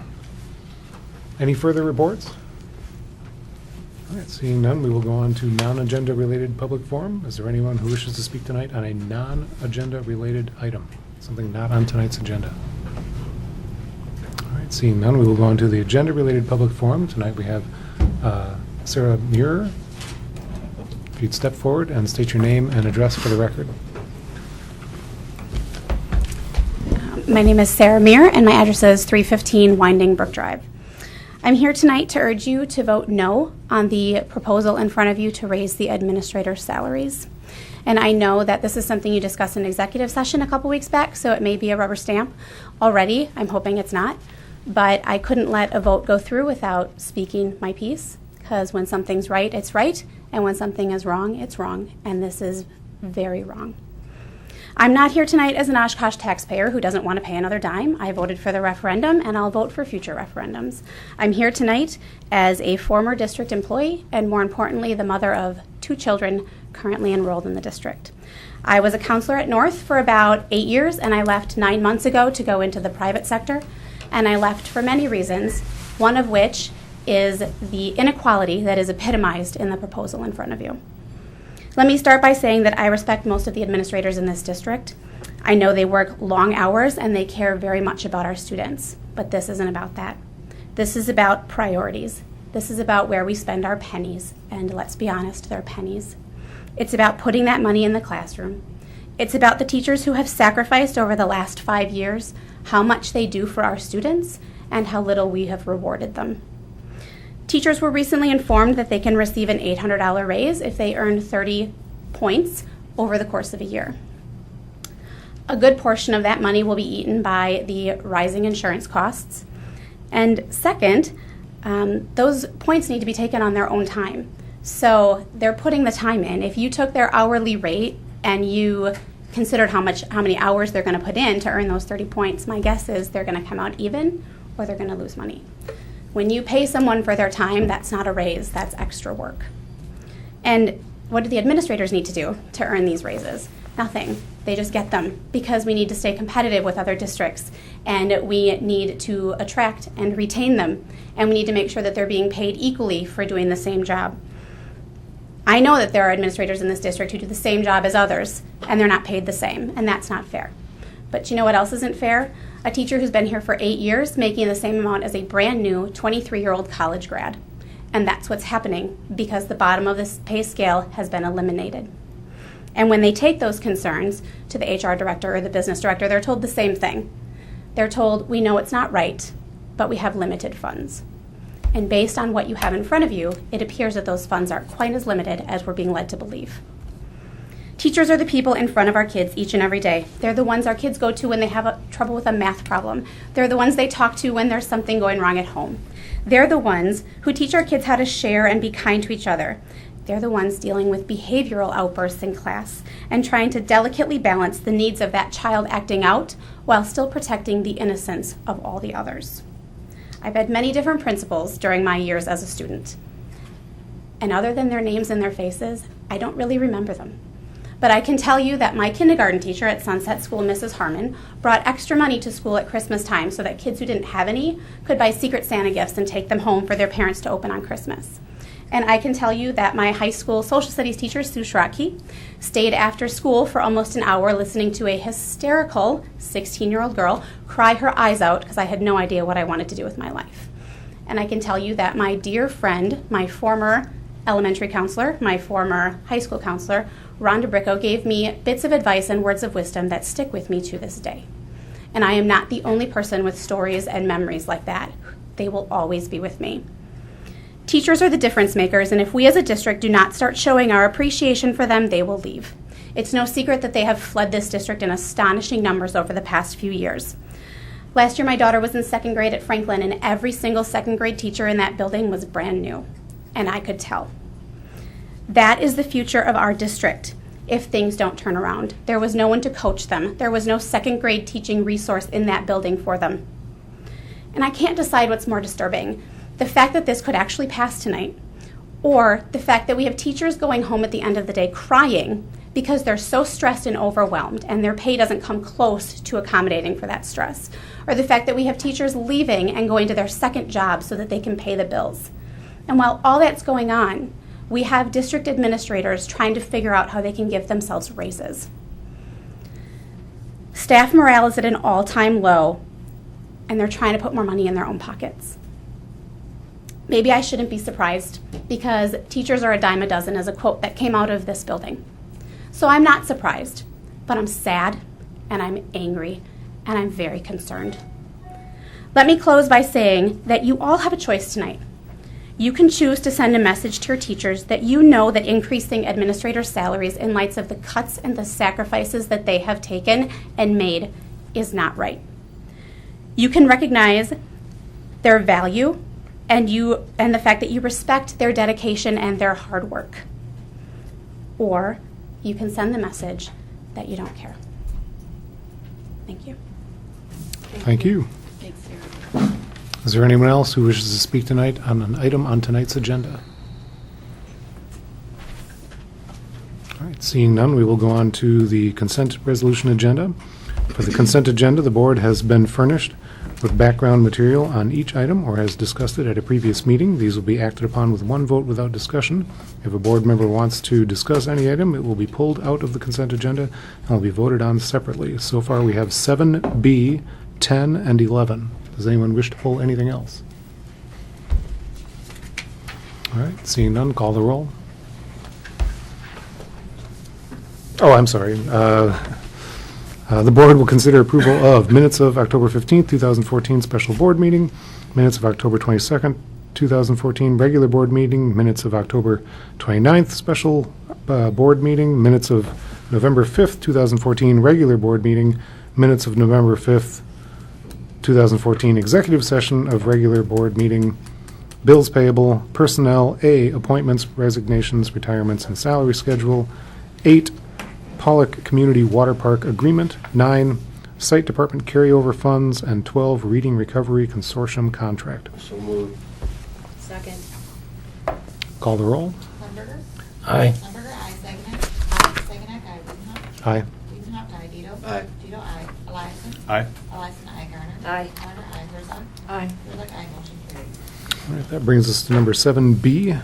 Any further reports? All right, seeing none, we will go on to non-agenda related public forum. Is there anyone who wishes to speak tonight on a non-agenda related item? Something not on tonight's agenda? All right, seeing none, we will go on to the agenda related public forum. Tonight we have Sarah Muir. If you'd step forward and state your name and address for the record. My name is Sarah Muir, and my address is 315 Winding Brook Drive. I'm here tonight to urge you to vote no on the proposal in front of you to raise the administrator's salaries. And I know that this is something you discussed in executive session a couple weeks back, so it may be a rubber stamp already. I'm hoping it's not. But I couldn't let a vote go through without speaking my piece, because when something's right, it's right, and when something is wrong, it's wrong. And this is very wrong. I'm not here tonight as an Oshkosh taxpayer who doesn't want to pay another dime. I voted for the referendum, and I'll vote for future referendums. I'm here tonight as a former district employee, and more importantly, the mother of 2 children currently enrolled in the district. I was a counselor at North for about 8 years, and I left 9 months ago to go into the private sector. And I left for many reasons, one of which is the inequality that is epitomized in the proposal in front of you. Let me start by saying that I respect most of the administrators in this district. I know they work long hours and they care very much about our students, but this isn't about that. This is about priorities. This is about where we spend our pennies, and let's be honest, they're pennies. It's about putting that money in the classroom. It's about the teachers who have sacrificed over the last 5 years, how much they do for our students, and how little we have rewarded them. Teachers were recently informed that they can receive an $800 raise if they earn 30 points over the course of a year. A good portion of that money will be eaten by the rising insurance costs. And second, those points need to be taken on their own time. So they're putting the time in. If you took their hourly rate and you considered how many hours they're going to put in to earn those 30 points, my guess is they're going to come out even or they're going to lose money. When you pay someone for their time, that's not a raise, that's extra work. And what do the administrators need to do to earn these raises? Nothing. They just get them because we need to stay competitive with other districts, and we need to attract and retain them, and we need to make sure that they're being paid equally for doing the same job. I know that there are administrators in this district who do the same job as others, and they're not paid the same, and that's not fair. But you know what else isn't fair? A teacher who's been here for 8 years making the same amount as a brand new 23-year-old college grad. And that's what's happening because the bottom of this pay scale has been eliminated. And when they take those concerns to the HR director or the business director, they're told the same thing. They're told, we know it's not right, but we have limited funds. And based on what you have in front of you, it appears that those funds aren't quite as limited as we're being led to believe. Teachers are the people in front of our kids each and every day. They're the ones our kids go to when they have trouble with a math problem. They're the ones they talk to when there's something going wrong at home. They're the ones who teach our kids how to share and be kind to each other. They're the ones dealing with behavioral outbursts in class and trying to delicately balance the needs of that child acting out while still protecting the innocence of all the others. I've had many different principals during my years as a student. And other than their names and their faces, I don't really remember them. But I can tell you that my kindergarten teacher at Sunset School, Mrs. Harmon, brought extra money to school at Christmas time so that kids who didn't have any could buy Secret Santa gifts and take them home for their parents to open on Christmas. And I can tell you that my high school social studies teacher, Sue Schrotke, stayed after school for almost an hour listening to a hysterical 16-year-old girl cry her eyes out because I had no idea what I wanted to do with my life. And I can tell you that my dear friend, my former elementary counselor, my former high school counselor, Rhonda Bricko, gave me bits of advice and words of wisdom that stick with me to this day. And I am not the only person with stories and memories like that. They will always be with me. Teachers are the difference makers, and if we as a district do not start showing our appreciation for them, they will leave. It's no secret that they have fled this district in astonishing numbers over the past few years. Last year, my daughter was in second grade at Franklin, and every single second grade teacher in that building was brand new, and I could tell. That is the future of our district if things don't turn around. There was no one to coach them. There was no second grade teaching resource in that building for them. And I can't decide what's more disturbing, the fact that this could actually pass tonight, or the fact that we have teachers going home at the end of the day crying because they're so stressed and overwhelmed and their pay doesn't come close to accommodating for that stress, or the fact that we have teachers leaving and going to their second job so that they can pay the bills. And while all that's going on, we have district administrators trying to figure out how they can give themselves raises. Staff morale is at an all-time low, and they're trying to put more money in their own pockets. Maybe I shouldn't be surprised, because teachers are a dime a dozen is a quote that came out of this building. So I'm not surprised, but I'm sad, and I'm angry, and I'm very concerned. Let me close by saying that you all have a choice tonight. You can choose to send a message to your teachers that you know that increasing administrator salaries in light of the cuts and the sacrifices that they have taken and made is not right. You can recognize their value and the fact that you respect their dedication and their hard work. Or you can send the message that you don't care. Thank you. Thank you. Thanks, Sarah. Is there anyone else who wishes to speak tonight on an item on tonight's agenda? All right, seeing none, we will go on to the consent resolution agenda. For the consent agenda, the board has been furnished with background material on each item or has discussed it at a previous meeting. These will be acted upon with one vote without discussion. If a board member wants to discuss any item, it will be pulled out of the consent agenda and will be voted on separately. So far, we have 7B, 10, and 11. Does anyone wish to pull anything else? All right, seeing none, call the roll. Oh, I'm sorry. The board will consider approval of minutes of October 15th, 2014 special board meeting, minutes of October 22nd, 2014 regular board meeting, minutes of October 29th special board meeting, minutes of November 5th, 2014 regular board meeting, minutes of November 5th, 2014 executive session of regular board meeting, bills payable, personnel, A, appointments, resignations, retirements, and salary schedule, 8, Pollock Community Water Park Agreement, 9, Site Department carryover funds, and 12, Reading Recovery Consortium contract. So moved. Second. Call the roll. Lumberger. Aye. Lumberger, aye. Segnet. Aye. Segnet, aye. Widenhoff. Aye. Weidenhoff, aye. Dito? Aye. Dito, aye. Eliason? Aye. Eliason, aye. Garner? Aye. Garner, aye. Herzog? Aye. Herzog, aye. Motion carried. All right, that brings us to number 7B.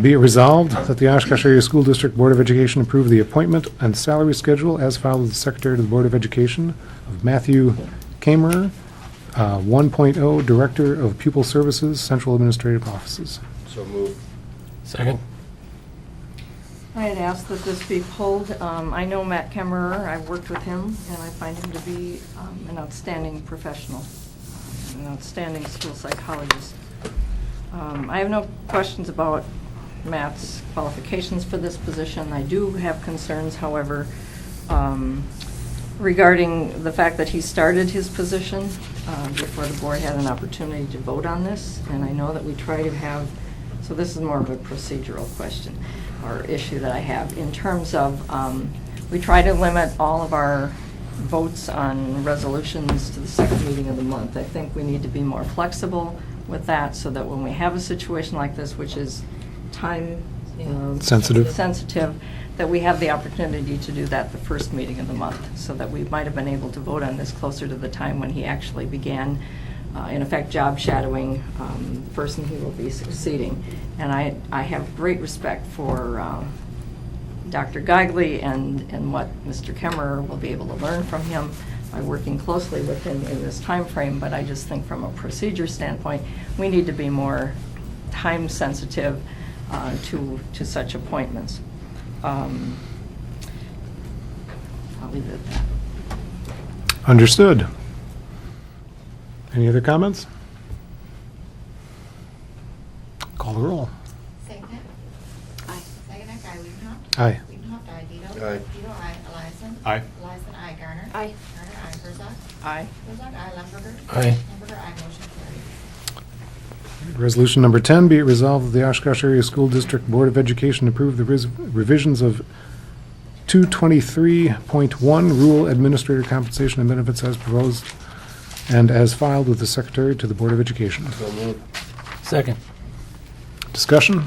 Be it resolved that the Oshkosh Area School District Board of Education approve the appointment and salary schedule as filed with the Secretary to the Board of Education of Matthew Kamerer, 1.0 Director of Pupil Services, Central Administrative Offices. So move. Second. I had asked that this be pulled. I know Matt Kemmerer, I've worked with him, and I find him to be an outstanding professional, an outstanding school psychologist. I have no questions about Matt's qualifications for this position. I do have concerns, however, regarding the fact that he started his position before the board had an opportunity to vote on this, and I know that we try to have, so this is more of a procedural question or issue that I have in terms of we try to limit all of our votes on resolutions to the second meeting of the month. I think we need to be more flexible with that so that when we have a situation like this, which is time sensitive, that we have the opportunity to do that the first meeting of the month, so that we might have been able to vote on this closer to the time when he actually began, in effect, job shadowing the person he will be succeeding. And I have great respect for Dr. Geigley and what Mr. Kemmerer will be able to learn from him by working closely with him in this time frame, but I just think from a procedure standpoint, we need to be more time sensitive to such appointments. I'll leave it at that. Understood. Any other comments? Call the roll. Segnet? Aye. Segnet, aye. Weidenhoff? Aye. Weidenhoff, aye. Dito? Aye. Dito, aye. Eliason? Aye. Eliason, aye. Garner? Aye. Garner, aye. Herzog? Aye. Herzog, aye. Lemberger? Aye. Lemberger, aye. Motion carried. Resolution number 10, be it resolved that the Oshkosh Area School District Board of Education approve the revisions of 223.1 Rule Administrator Compensation and Benefits as proposed and as filed with the Secretary to the Board of Education. So move. Second. Discussion?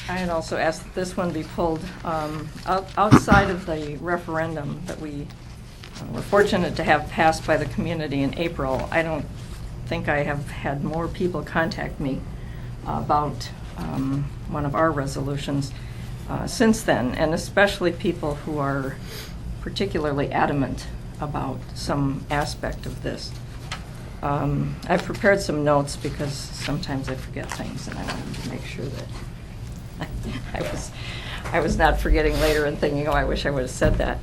I had also asked that this one be pulled outside of the referendum that we were fortunate to have passed by the community in April. I don't think I have had more people contact me about one of our resolutions since then, and especially people who are particularly adamant about some aspect of this. I've prepared some notes because sometimes I forget things, and I wanted to make sure that I was not forgetting later and thinking, oh, I wish I would have said that.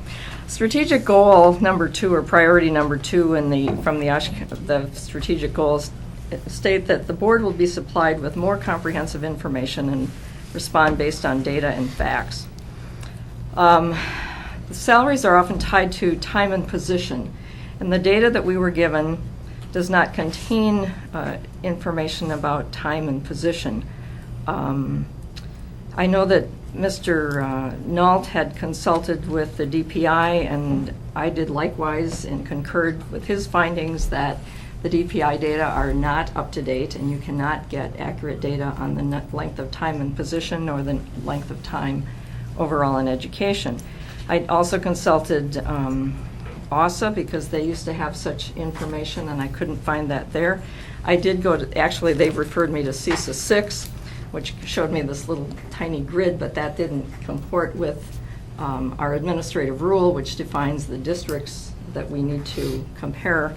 Strategic goal number 2, or priority number 2 from the strategic goals state that the board will be supplied with more comprehensive information and respond based on data and facts. The salaries are often tied to time and position, and the data that we were given does not contain information about time and position. I know that Mr. Nault had consulted with the DPI, and I did likewise and concurred with his findings that the DPI data are not up to date, and you cannot get accurate data on the length of time and position or the length of time overall in education. I also consulted OSA because they used to have such information, and I couldn't find that there. I did go to, actually, they referred me to CISA 6, which showed me this little tiny grid, but that didn't comport with our administrative rule, which defines the districts that we need to compare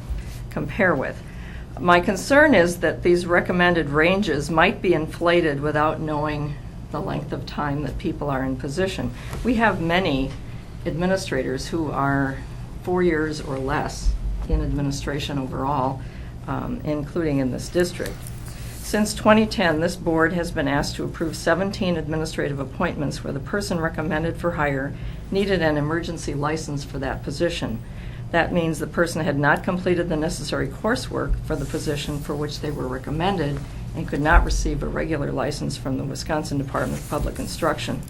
with. My concern is that these recommended ranges might be inflated without knowing the length of time that people are in position. We have many administrators who are 4 years or less in administration overall, including in this district. Since 2010, this board has been asked to approve 17 administrative appointments where the person recommended for hire needed an emergency license for that position. That means the person had not completed the necessary coursework for the position for which they were recommended and could not receive a regular license from the Wisconsin Department of Public Instruction.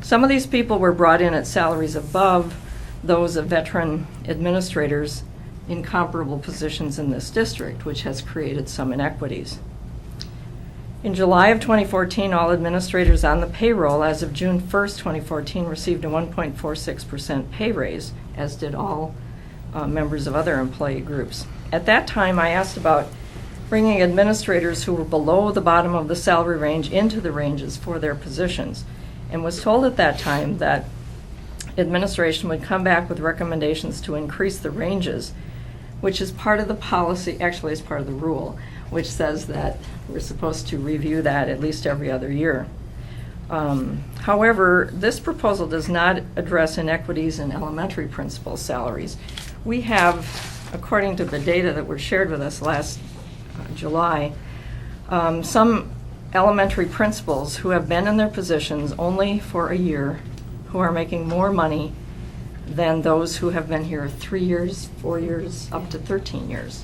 Some of these people were brought in at salaries above those of veteran administrators in comparable positions in this district, which has created some inequities. In July of 2014, all administrators on the payroll as of June 1st, 2014, received a 1.46% pay raise, as did all members of other employee groups. At that time, I asked about bringing administrators who were below the bottom of the salary range into the ranges for their positions, and was told at that time that administration would come back with recommendations to increase the ranges, which is part of the policy, actually is part of the rule, which says that we're supposed to review that at least every other year. However, this proposal does not address inequities in elementary principal salaries. We have, according to the data that were shared with us last July, some elementary principals who have been in their positions only for a year, who are making more money than those who have been here 3 years, 4 years, up to 13 years.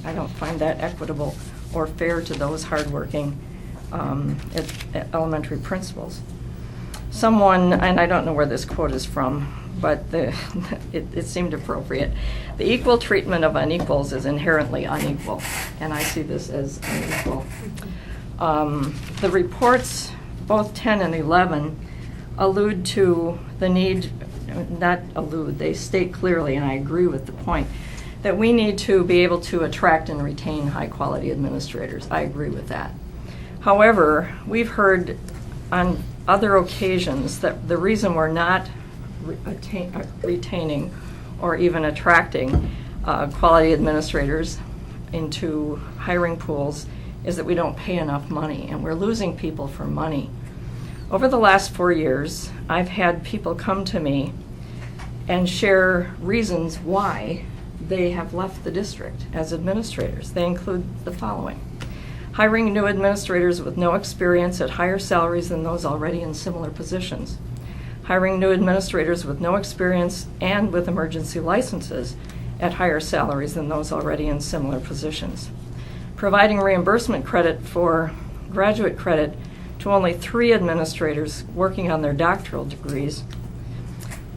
I don't find that equitable or fair to those hardworking elementary principals. Someone, and I don't know where this quote is from, but it seemed appropriate. The equal treatment of unequals is inherently unequal, and I see this as unequal. The reports, both 10 and 11, allude to the need, not allude, they state clearly, and I agree with the point, that we need to be able to attract and retain high-quality administrators. I agree with that. However, we've heard on other occasions that the reason we're not retaining or even attracting quality administrators into hiring pools is that we don't pay enough money, and we're losing people for money. Over the last 4 years, I've had people come to me and share reasons why they have left the district as administrators. They include the following: hiring new administrators with no experience at higher salaries than those already in similar positions, hiring new administrators with no experience and with emergency licenses at higher salaries than those already in similar positions, providing reimbursement credit for graduate credit to only 3 administrators working on their doctoral degrees,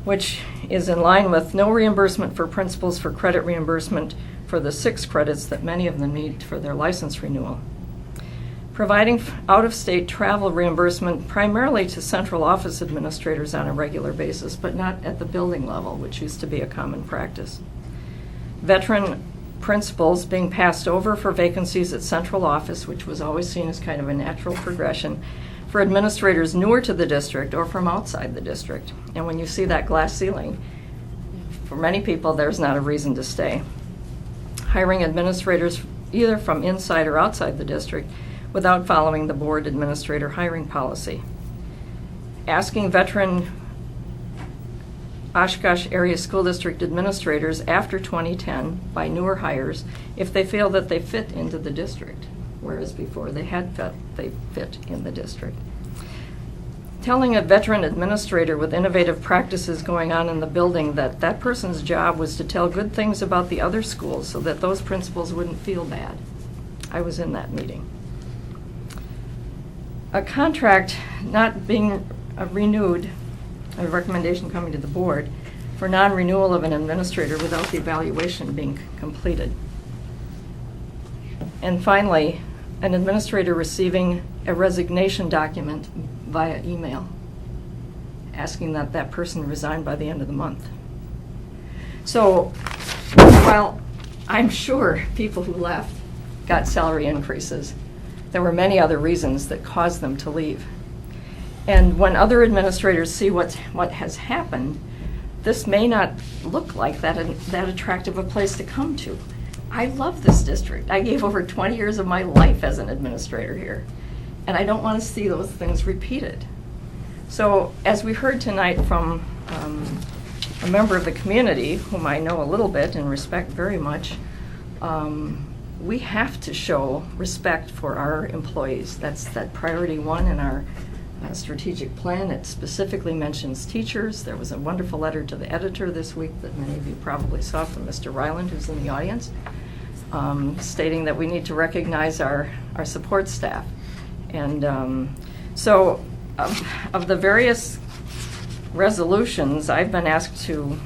which is in line with no reimbursement for principals for credit reimbursement for the 6 credits that many of them need for their license renewal. Providing out-of-state travel reimbursement primarily to central office administrators on a regular basis, but not at the building level, which used to be a common practice. Veteran principals being passed over for vacancies at central office, which was always seen as kind of a natural progression for administrators newer to the district or from outside the district. And when you see that glass ceiling, for many people, there's not a reason to stay. Hiring administrators either from inside or outside the district without following the board administrator hiring policy. Asking veteran Oshkosh Area School District administrators after 2010 by newer hires if they feel that they fit into the district, whereas before they fit in the district. Telling a veteran administrator with innovative practices going on in the building that that person's job was to tell good things about the other schools so that those principals wouldn't feel bad. I was in that meeting. A contract not being renewed, a recommendation coming to the board for non-renewal of an administrator without the evaluation being completed. And finally, an administrator receiving a resignation document via email, asking that that person resign by the end of the month. So, while I'm sure people who left got salary increases, there were many other reasons that caused them to leave. And when other administrators see what has happened, this may not look like that attractive a place to come to. I love this district. I gave over 20 years of my life as an administrator here, and I don't want to see those things repeated. So as we heard tonight from a member of the community, whom I know a little bit and respect very much, we have to show respect for our employees. That's that priority 1 in our strategic plan. It specifically mentions teachers. There was a wonderful letter to the editor this week that many of you probably saw from Mr. Ryland, who's in the audience, stating that we need to recognize our support staff. And so of the various resolutions I've been asked to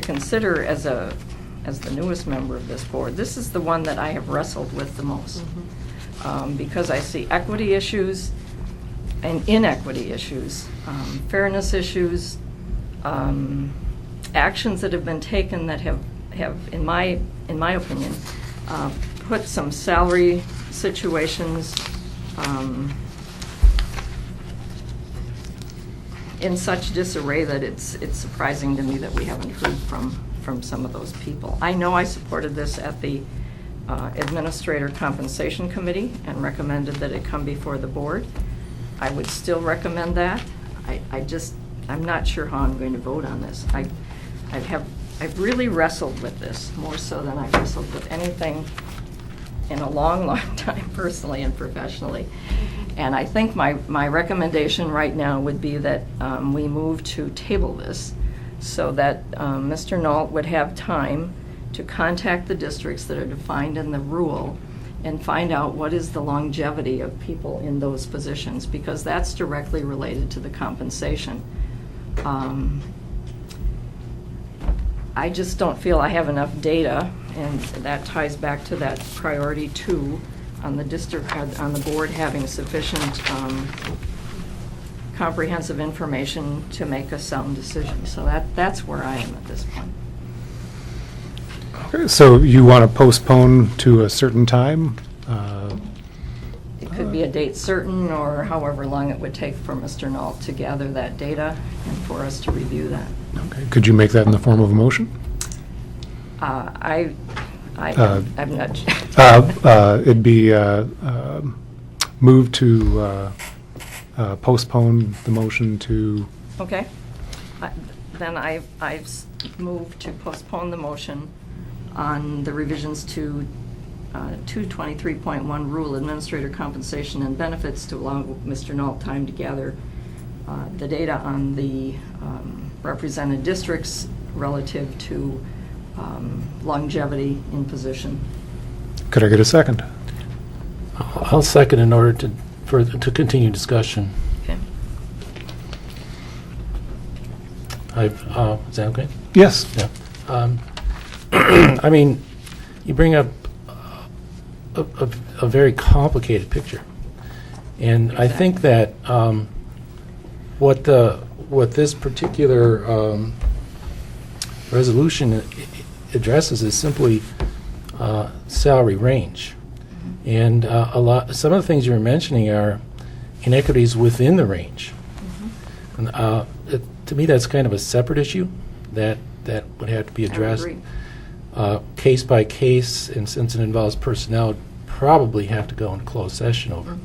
consider as the newest member of this board, this is the one that I have wrestled with the most. because I see equity issues and inequity issues, fairness issues, actions that have been taken that have in my opinion, put some salary situations in such disarray that it's surprising to me that we haven't heard from some of those people. I know I supported this at the Administrator Compensation Committee and recommended that it come before the board. I would still recommend that. I'm not sure how I'm going to vote on this. I've really wrestled with this, more so than I've wrestled with anything in a long, long time, personally and professionally. And I think my recommendation right now would be that we move to table this so that Mr. Nault would have time to contact the districts that are defined in the rule and find out what is the longevity of people in those positions, because that's directly related to the compensation. I just don't feel I have enough data, and that ties back to that priority 2 on the district, on the board having sufficient comprehensive information to make a sound decision. So that's where I am at this point. Okay, so you want to postpone to a certain time? It could be a date certain, or however long it would take for Mr. Nault to gather that data and for us to review that. Okay, could you make that in the form of a motion? I'm not. It'd be moved to postpone the motion to... Okay. Then I've moved to postpone the motion on the revisions to 223.1 rule, administrator compensation and benefits, to allow Mr. Nault time to gather the data on the represented districts relative to longevity in position. Could I get a second? I'll second in order to continue discussion. Okay. Is that okay? Yes. Yeah. I mean, you bring up a very complicated picture, and I think that what this particular resolution addresses is simply salary range, and some of the things you were mentioning are inequities within the range. And, to me, that's kind of a separate issue that would have to be addressed case by case, and since it involves personnel, probably have to go in closed session over.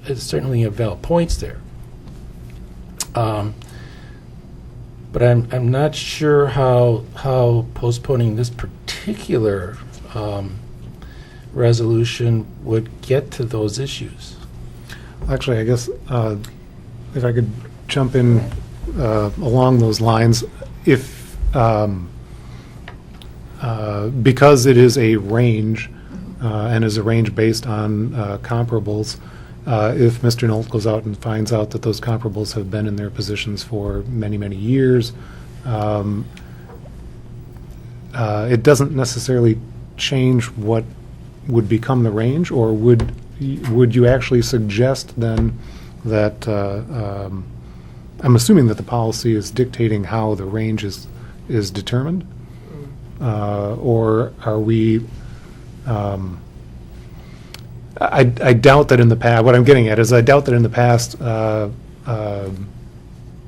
It's certainly have valid points there, but I'm not sure how postponing this particular resolution would get to those issues. Actually, I guess if I could jump in along those lines, if because it is a range and is a range based on comparables, if Mr. Nault goes out and finds out that those comparables have been in their positions for many, many years, it doesn't necessarily change what would become the range, or would you actually suggest then that, I'm assuming that the policy is dictating how the range is determined? Or are we, I doubt that in the past, what I'm getting at is I doubt that in the past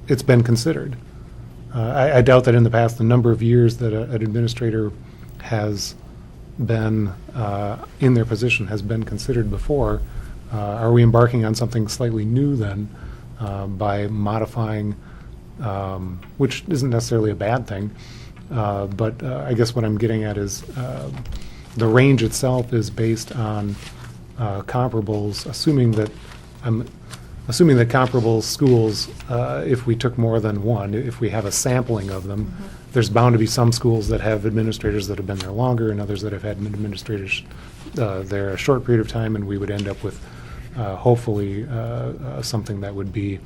it's been considered. I doubt that in the past the number of years that an administrator has been in their position has been considered before. Are we embarking on something slightly new then by modifying, which isn't necessarily a bad thing, but I guess what I'm getting at is the range itself is based on comparables, assuming that comparable schools, if we took more than one, if we have a sampling of them, there's bound to be some schools that have administrators that have been there longer and others that have had administrators there a short period of time, and we would end up with hopefully something that would be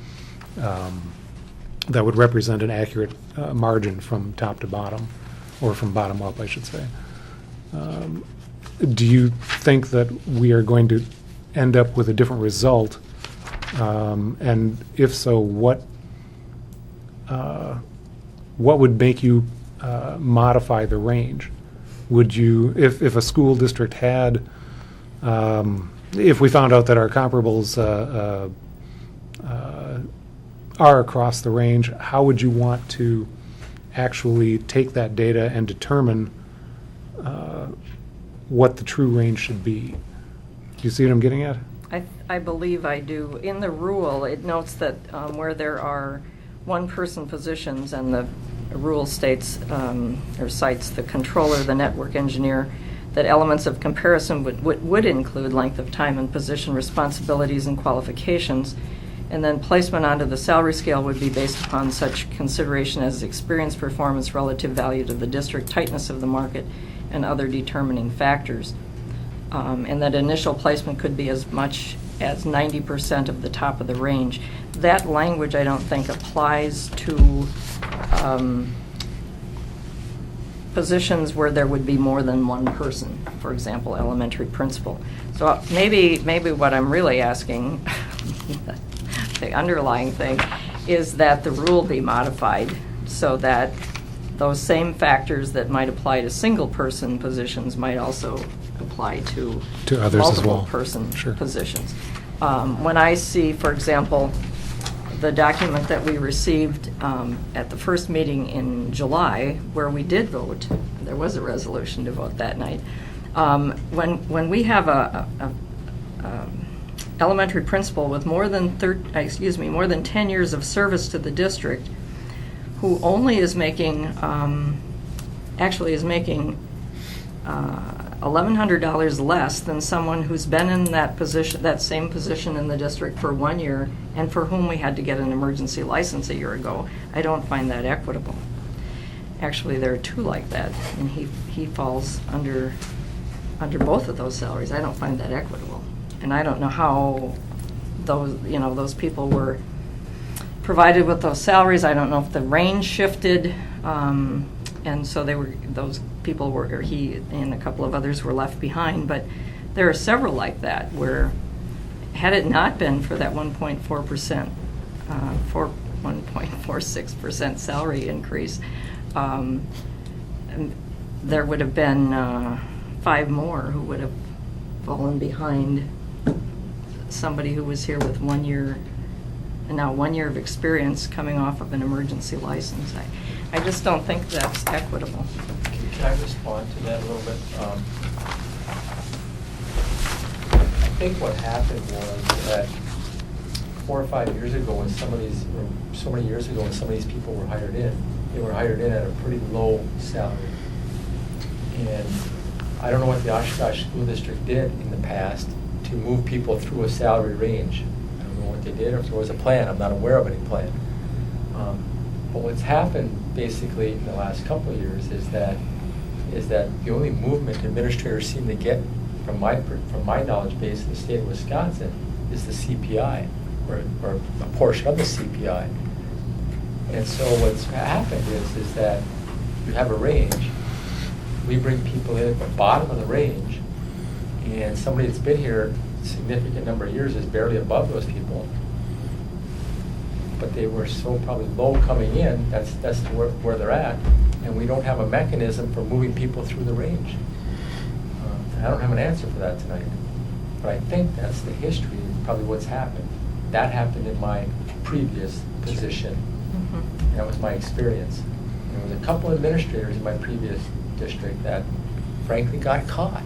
that would represent an accurate margin from top to bottom, or from bottom up, I should say. do you think that we are going to end up with a different result? And if so, what would make you modify the range? Would you, if a school district had, if we found out that our comparables are across the range, how would you want to actually take that data and determine what the true range should be? Do you see what I'm getting at? I believe I do. In the rule, it notes that where there are one-person positions, and the rule states or cites the controller, the network engineer, that elements of comparison would include length of time and position, responsibilities and qualifications, and then placement onto the salary scale would be based upon such consideration as experience, performance, relative value to the district, tightness of the market, and other determining factors. And that initial placement could be as much as 90% of the top of the range. That language, I don't think, applies to positions where there would be more than one person, for example, elementary principal. So maybe what I'm really asking, the underlying thing, is that the rule be modified so that those same factors that might apply to single-person positions might also apply to others as well. Multiple-person Sure. positions. When I see, for example, the document that we received at the first meeting in July, where we did vote, there was a resolution to vote that night. When we have a elementary principal with more than 10 years of service to the district, who only is making, actually is making $1,100 less than someone who's been in that position, that same position in the district for 1 year, and for whom we had to get an emergency license a year ago. I don't find that equitable. Actually, there are two like that, and he falls under both of those salaries. I don't find that equitable, and I don't know how those people were provided with those salaries. I don't know if the range shifted, and so those people were, or he and a couple of others were left behind. But there are several like that where, had it not been for that 1.46% salary increase, there would have been 5 more who would have fallen behind somebody who was here with 1 year, and now 1 year of experience coming off of an emergency license. I just don't think that's equitable. Can I respond to that a little bit? I think what happened was that 4 or 5 years ago, when some of these, or so many years ago, when some of these people were hired in, they were hired in at a pretty low salary. And I don't know what the Oshkosh School District did in the past to move people through a salary range. I don't know what they did, or if there was a plan. I'm not aware of any plan. But what's happened basically in the last couple of years is that the only movement administrators seem to get, from my knowledge base in the state of Wisconsin, is the CPI, or a portion of the CPI. And so what's happened is that you have a range. We bring people in at the bottom of the range, and somebody that's been here a significant number of years is barely above those people. But they were so probably low coming in, that's where they're at, and we don't have a mechanism for moving people through the range. I don't have an answer for that tonight, but I think that's the history, probably what's happened. That happened in my previous position, and that was my experience. There was a couple of administrators in my previous district that frankly got caught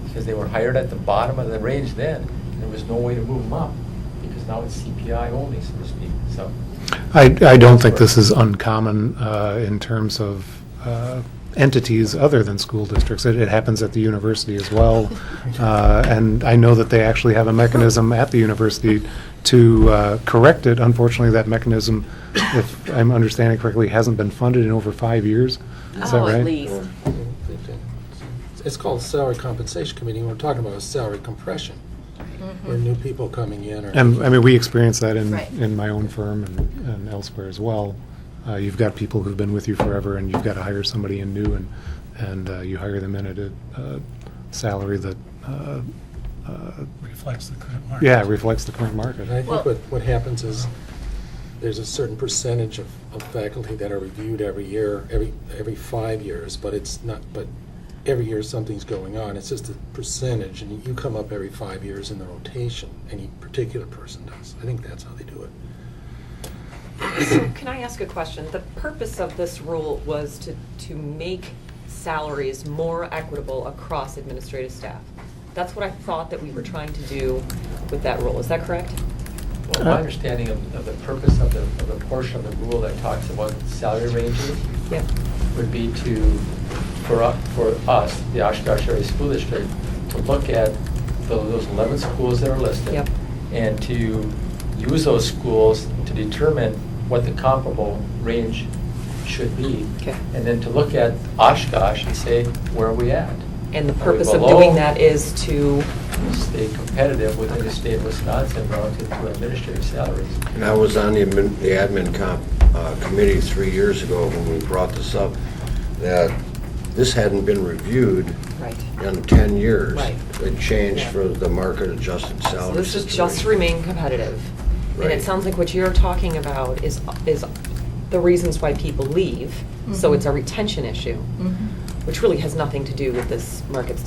because they were hired at the bottom of the range then, and there was no way to move them up because now it's CPI only, so to speak. So I don't think this is uncommon in terms of entities other than school districts. It happens at the university as well. And I know that they actually have a mechanism at the university to correct it. Unfortunately, that mechanism, if I'm understanding correctly, hasn't been funded in over 5 years. Is that right? At least. It's called Salary Compensation Committee, and we're talking about a salary compression, where new people coming in are... And, I mean, we experience that Right. in my own firm and elsewhere as well. You've got people who've been with you forever, and you've got to hire somebody in new, and you hire them in at a salary that, Reflects the current market. yeah, reflects the current market. And I Well- think what happens is, there's a certain percentage of faculty that are reviewed every year, every 5 years, but it's not, but every year something's going on. It's just a percentage, and you come up every 5 years in the rotation, any particular person does. I think that's how they do it. So can I ask a question? The purpose of this rule was to make salaries more equitable across administrative staff. That's what I thought that we were trying to do with that rule. Is that correct? Well, my understanding of the purpose of the portion of the rule that talks about salary ranges Yeah. would be for us, the Oshkosh Area School District, to look at those 11 schools that are listed. Yep. And to use those schools to determine what the comparable range should be. Okay. And then to look at Oshkosh and say, where are we at? And the Are we purpose of below? doing that is to, Stay competitive within the state of Wisconsin relative to administrative salaries. And I was on the admin committee 3 years ago when we brought this up, that this hadn't been reviewed right. in 10 years. Right. It changed Yeah. for the market-adjusted So salary this is just situation. to remain competitive. And Right. it sounds like what you're talking about is the reasons why people leave. So Mhm. it's a retention issue, which really has nothing to do with this market.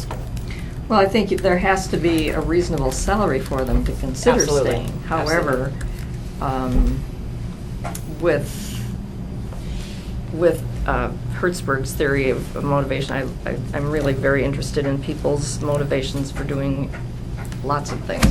Well, I think there has to be a reasonable salary for them to consider Absolutely. staying. However, with Hertzberg's theory of motivation, I'm really very interested in people's motivations for doing lots of things.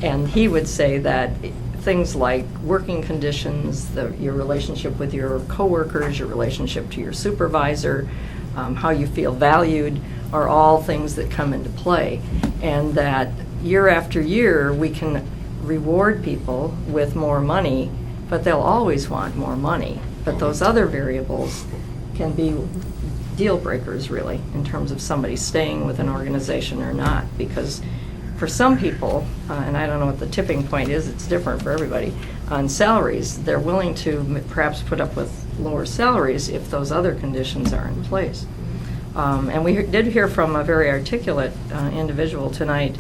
And he would say that things like working conditions, your relationship with your coworkers, your relationship to your supervisor, how you feel valued, are all things that come into play. And that year after year, we can reward people with more money, but they'll always want more money. But those other variables can be deal breakers, really, in terms of somebody staying with an organization or not. Because for some people, and I don't know what the tipping point is, it's different for everybody, on salaries, they're willing to perhaps put up with lower salaries if those other conditions are in place. And we did hear from a very articulate individual tonight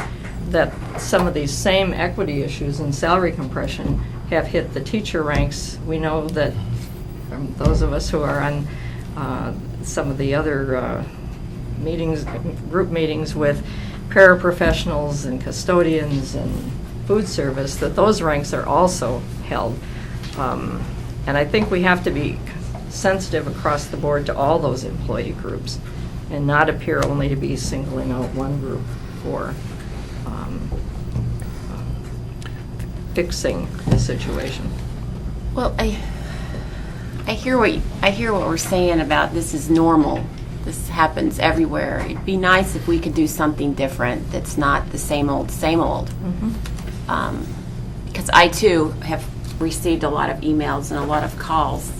that some of these same equity issues and salary compression have hit the teacher ranks. We know that from those of us who are on some of the other meetings, group meetings with paraprofessionals and custodians and food service, that those ranks are also held. And I think we have to be sensitive across the board to all those employee groups and not appear only to be singling out one group for fixing the situation. Well, I hear what we're saying about this is normal. This happens everywhere. It'd be nice if we could do something different that's not the same old, because I too have received a lot of emails and a lot of calls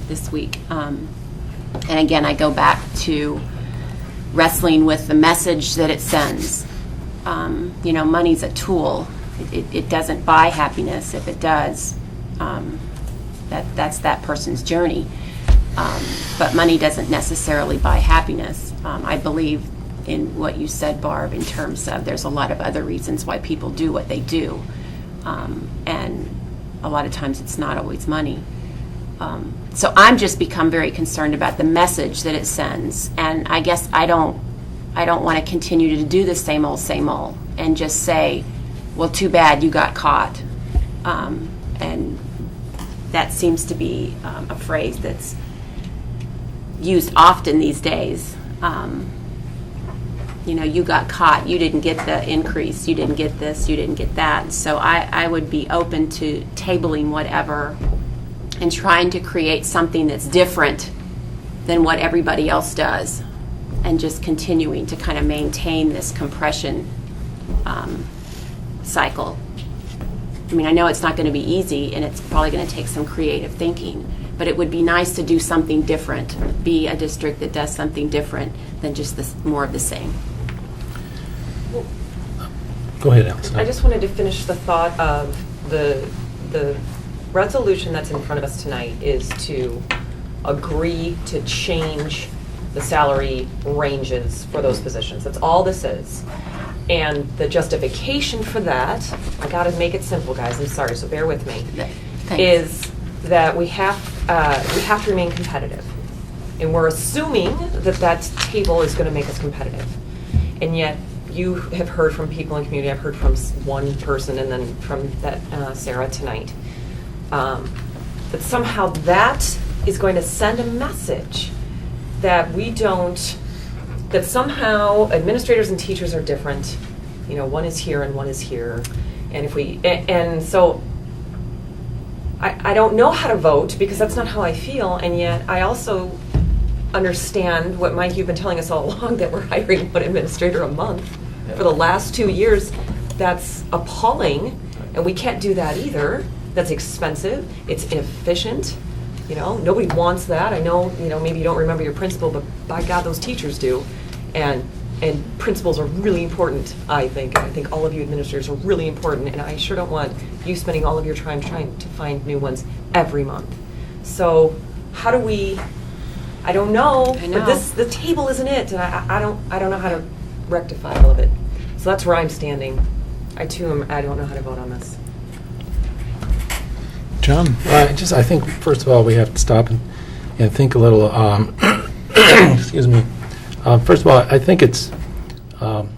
this week. And again, I go back to wrestling with the message that it sends. Money's a tool. It doesn't buy happiness. If it does, that's that person's journey. But money doesn't necessarily buy happiness. I believe in what you said, Barb, in terms of there's a lot of other reasons why people do what they do. And a lot of times it's not always money. So I'm just become very concerned about the message that it sends. And I guess I don't want to continue to do the same old, and just say, well, too bad you got caught. And that seems to be a phrase that's used often these days. You got caught, you didn't get the increase, you didn't get this, you didn't get that. So I would be open to tabling whatever and trying to create something that's different than what everybody else does, and just continuing to kind of maintain this compression cycle. I mean, I know it's not going to be easy, and it's probably going to take some creative thinking, but it would be nice to do something different, be a district that does something different than just more of the same. Go ahead, Allison. I just wanted to finish the thought of the resolution that's in front of us tonight is to agree to change the salary ranges for those positions. That's all this is. And the justification for that, I gotta make it simple, guys, I'm sorry, so bear with me, Thanks. is that we have to remain competitive. And we're assuming that that table is gonna make us competitive. And yet, you have heard from people in the community, I've heard from one person and then from that Sarah tonight, that somehow that is going to send a message that we don't, that somehow administrators and teachers are different. You know, one is here and one is here. And if we, and so I don't know how to vote because that's not how I feel. And yet I also understand what, Mike, you've been telling us all along, that we're hiring one administrator a month for the last 2 years. That's appalling, and we can't do that either. That's expensive, it's inefficient, you know, nobody wants that. I know, you know, maybe you don't remember your principal, but by God, those teachers do. And principals are really important, I think. I think all of you administrators are really important, and I sure don't want you spending all of your time trying to find new ones every month. So how do we, I don't know, but the table isn't it, and I don't know how to rectify all of it. So that's where I'm standing. I don't know how to vote on this. John? I think, first of all, we have to stop and think a little, excuse me. First of all, I think it's an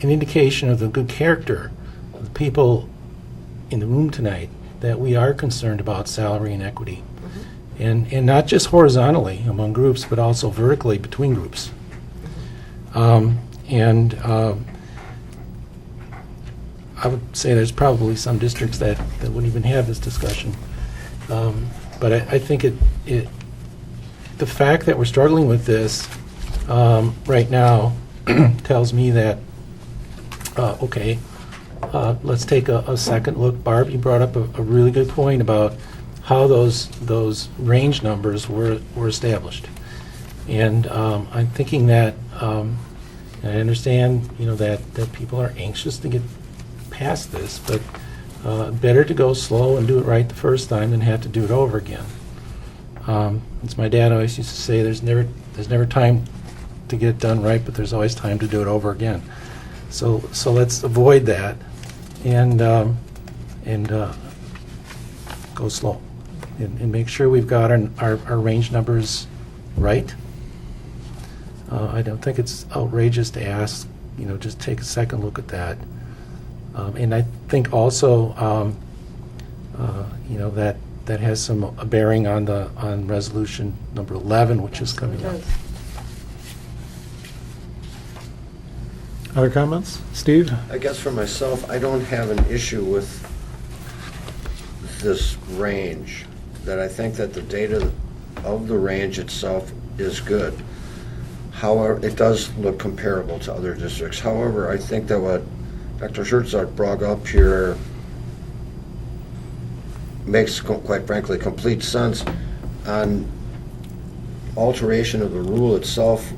indication of the good character of the people in the room tonight that we are concerned about salary and equity. Mm-hmm. And not just horizontally among groups, but also vertically between groups. I would say there's probably some districts that wouldn't even have this discussion. But I think the fact that we're struggling with this right now tells me that, let's take a second look. Barb, you brought up a really good point about how those range numbers were established. And I'm thinking that, I understand, you know, that people are anxious to get past this, but better to go slow and do it right the first time than have to do it over again. As my dad always used to say, there's never time to get it done right, but there's always time to do it over again. So let's avoid that and go slow and make sure we've got our range numbers right. I don't think it's outrageous to ask, you know, just take a second look at that. And I think also, you know, that has some bearing on resolution number 11, which is coming up. Other comments? Steve? I guess for myself, I don't have an issue with this range. That I think that the data of the range itself is good. However, it does look comparable to other districts. However, I think that what Dr. Schertzart brought up here makes, quite frankly, complete sense on alteration of the rule itself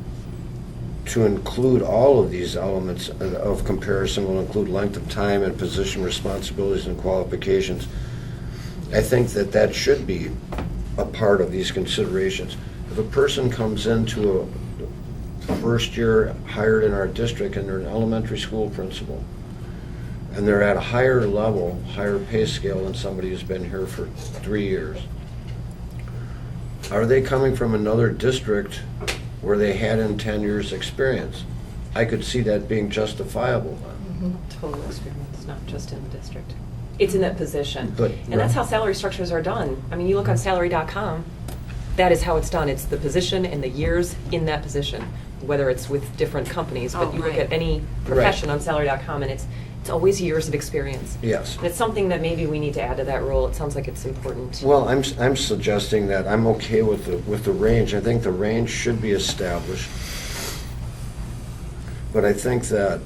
to include all of these elements of comparison will include length of time and position responsibilities and qualifications. I think that should be a part of these considerations. If a person comes into a first year hired in our district and they're an elementary school principal and they're at a higher level, higher pay scale than somebody who's been here for 3 years, are they coming from another district where they had in 10 years experience? I could see that being justifiable. Total experience, not just in the district. It's in that position. But, and that's how salary structures are done. I mean, you look on salary.com, that is how it's done. It's the position and the years in that position, whether it's with different companies, but you look at any profession on salary.com and it's always years of experience. Yes. And it's something that maybe we need to add to that rule. It sounds like it's important. Well, I'm suggesting that I'm okay with the range. I think the range should be established. But I think that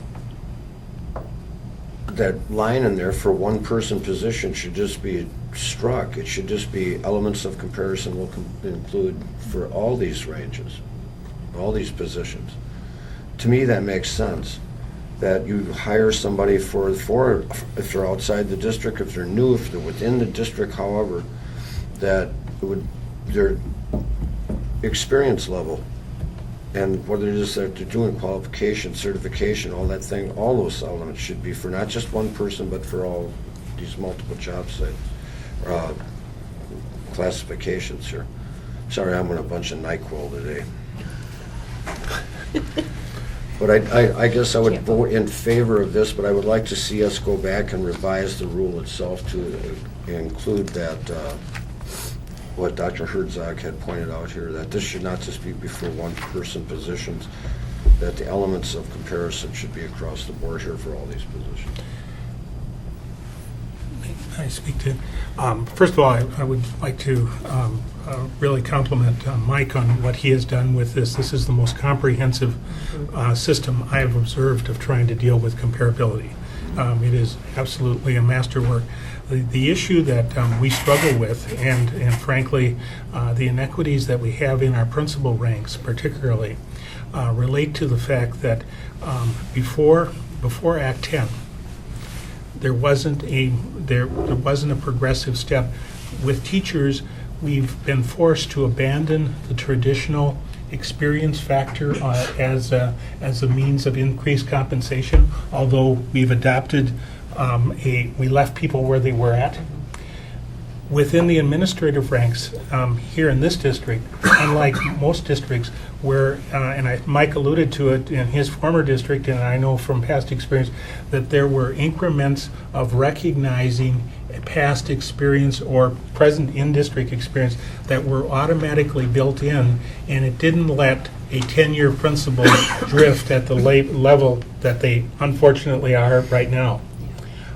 line in there for one person position should just be struck. It should just be elements of comparison will include for all these ranges, all these positions. To me, that makes sense. That you hire somebody for if they're outside the district, if they're new, if they're within the district, however, that experience level. And whether it is that they're doing qualification, certification, all that thing, all those elements should be for not just one person, but for all these multiple job sites, classifications here. Sorry, I'm on a bunch of NyQuil today. But I guess I would vote in favor of this, but I would like to see us go back and revise the rule itself to include that, what Dr. Herzog had pointed out here, that this should not just be for one-person positions, that the elements of comparison should be across the board here for all these positions. I speak to, first of all, I would like to really compliment Mike on what he has done with this. This is the most comprehensive system I have observed of trying to deal with comparability. It is absolutely a masterwork. The issue that we struggle with, and frankly, the inequities that we have in our principal ranks particularly, relate to the fact that before Act 10, there wasn't a progressive step. With teachers, we've been forced to abandon the traditional experience factor as a means of increased compensation, although we've adopted we left people where they were at. Within the administrative ranks here in this district, unlike most districts where, Mike alluded to it in his former district, and I know from past experience that there were increments of recognizing past experience or present in-district experience that were automatically built in, and it didn't let a 10-year principal drift at the level that they unfortunately are right now.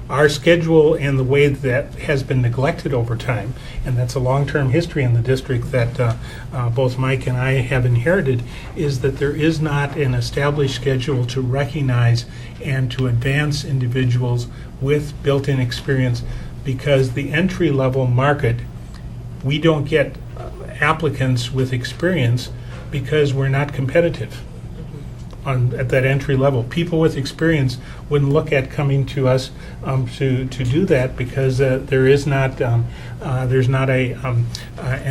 Our schedule and the way that has been neglected over time, and that's a long-term history in the district that both Mike and I have inherited, is that there is not an established schedule to recognize and to advance individuals with built-in experience, because the entry-level market, we don't get applicants with experience because we're not competitive at that entry level. People with experience wouldn't look at coming to us to do that because there's not an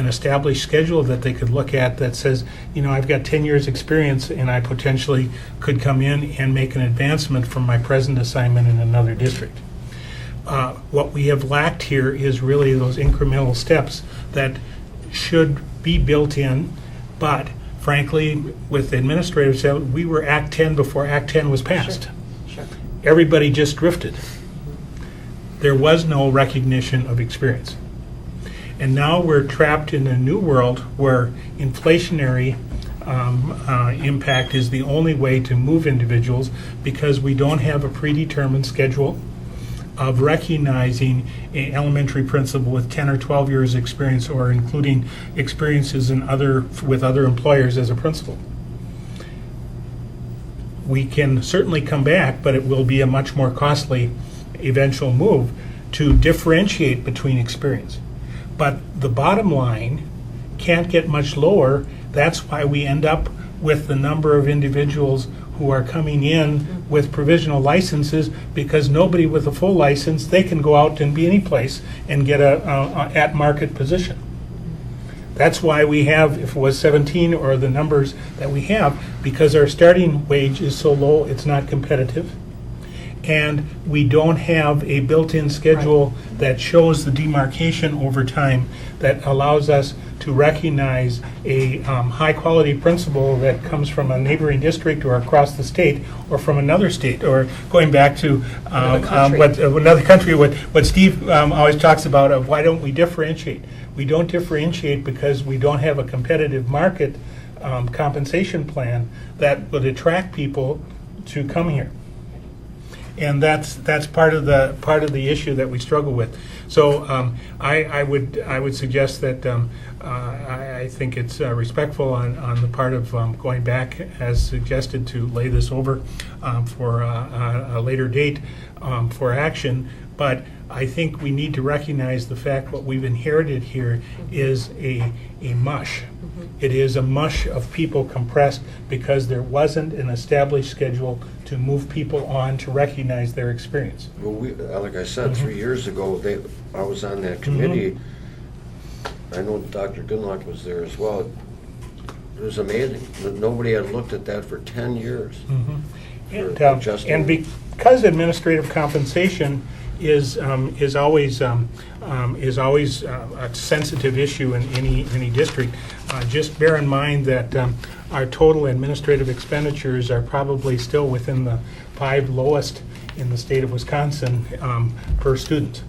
established schedule that they could look at that says, I've got 10 years experience and I potentially could come in and make an advancement from my present assignment in another district. What we have lacked here is really those incremental steps that should be built in, but frankly, with administrators, we were Act 10 before Act 10 was passed. Sure. Everybody just drifted. There was no recognition of experience. And now we're trapped in a new world where inflationary impact is the only way to move individuals, because we don't have a predetermined schedule of recognizing an elementary principal with 10 or 12 years experience, or including experiences with other employers as a principal. We can certainly come back, but it will be a much more costly eventual move to differentiate between experience. But the bottom line can't get much lower. That's why we end up with the number of individuals who are coming in with provisional licenses, because nobody with a full license, they can go out and be any place and get a at-market position. That's why we have, if it was 17 or the numbers that we have, because our starting wage is so low, it's not competitive. And we don't have a built-in schedule that shows the demarcation over time that allows us to recognize a high-quality principal that comes from a neighboring district or across the state or from another state, or going back to another country, what Steve always talks about of why don't we differentiate. We don't differentiate because we don't have a competitive market compensation plan that would attract people to come here. And that's part of the issue that we struggle with. So I would suggest that I think it's respectful on the part of going back as suggested to lay this over for a later date for action. But I think we need to recognize the fact what we've inherited here is a mush. It is a mush of people compressed because there wasn't an established schedule to move people on to recognize their experience. Well, like I said, 3 years ago, I was on that committee. I know Dr. Gunlock was there as well. It was amazing that nobody had looked at that for 10 years. And, For adjusting. and because administrative compensation is always a sensitive issue in any district, just bear in mind that our total administrative expenditures are probably still within the 5 lowest in the state of Wisconsin per student.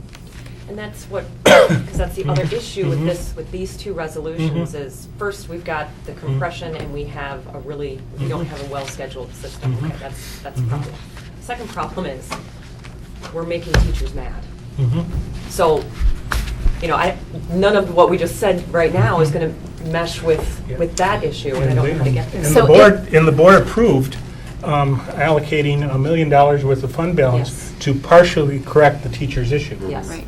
And that's what, because that's the other issue with this, with these two resolutions is, first, we've got the compression and we have we don't have a well-scheduled system. Okay, that's a problem. Second problem is, we're making teachers mad. So, none of what we just said right now is going to mesh with that issue, and I don't know how to get there. And the board approved allocating $1 million worth of fund balance Yes. to partially correct the teacher's issue. Yes. Right.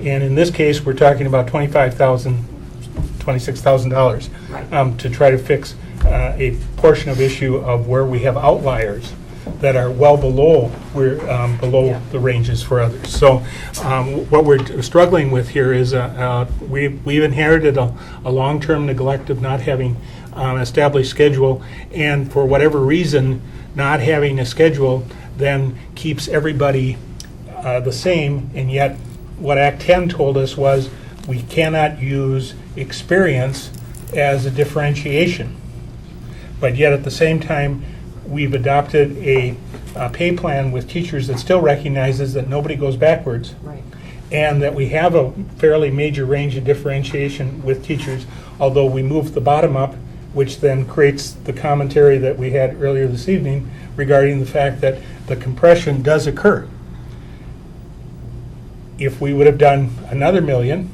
And in this case, we're talking about $26,000 Right. to try to fix a portion of issue of where we have outliers that are well below Yeah. the ranges for others. So what we're struggling with here is we've inherited a long-term neglect of not having established schedule, and for whatever reason, not having a schedule then keeps everybody the same, and yet what Act 10 told us was we cannot use experience as a differentiation. But yet at the same time, we've adopted a pay plan with teachers that still recognizes that nobody goes backwards, Right. and that we have a fairly major range of differentiation with teachers, although we move the bottom up, which then creates the commentary that we had earlier this evening regarding the fact that the compression does occur. If we would have done another $1 million,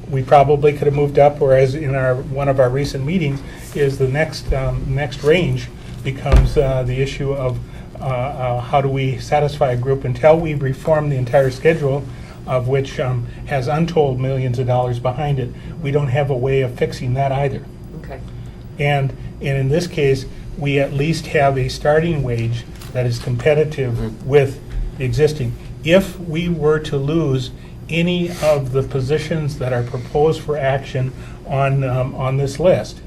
we probably could have moved up, whereas in one of our recent meetings is the next range becomes the issue of how do we satisfy a group until we reform the entire schedule, of which has untold millions of dollars behind it. We don't have a way of fixing that either. Okay. And in this case, we at least have a starting wage that is competitive with the existing. If we were to lose any of the positions that are proposed for action on this list,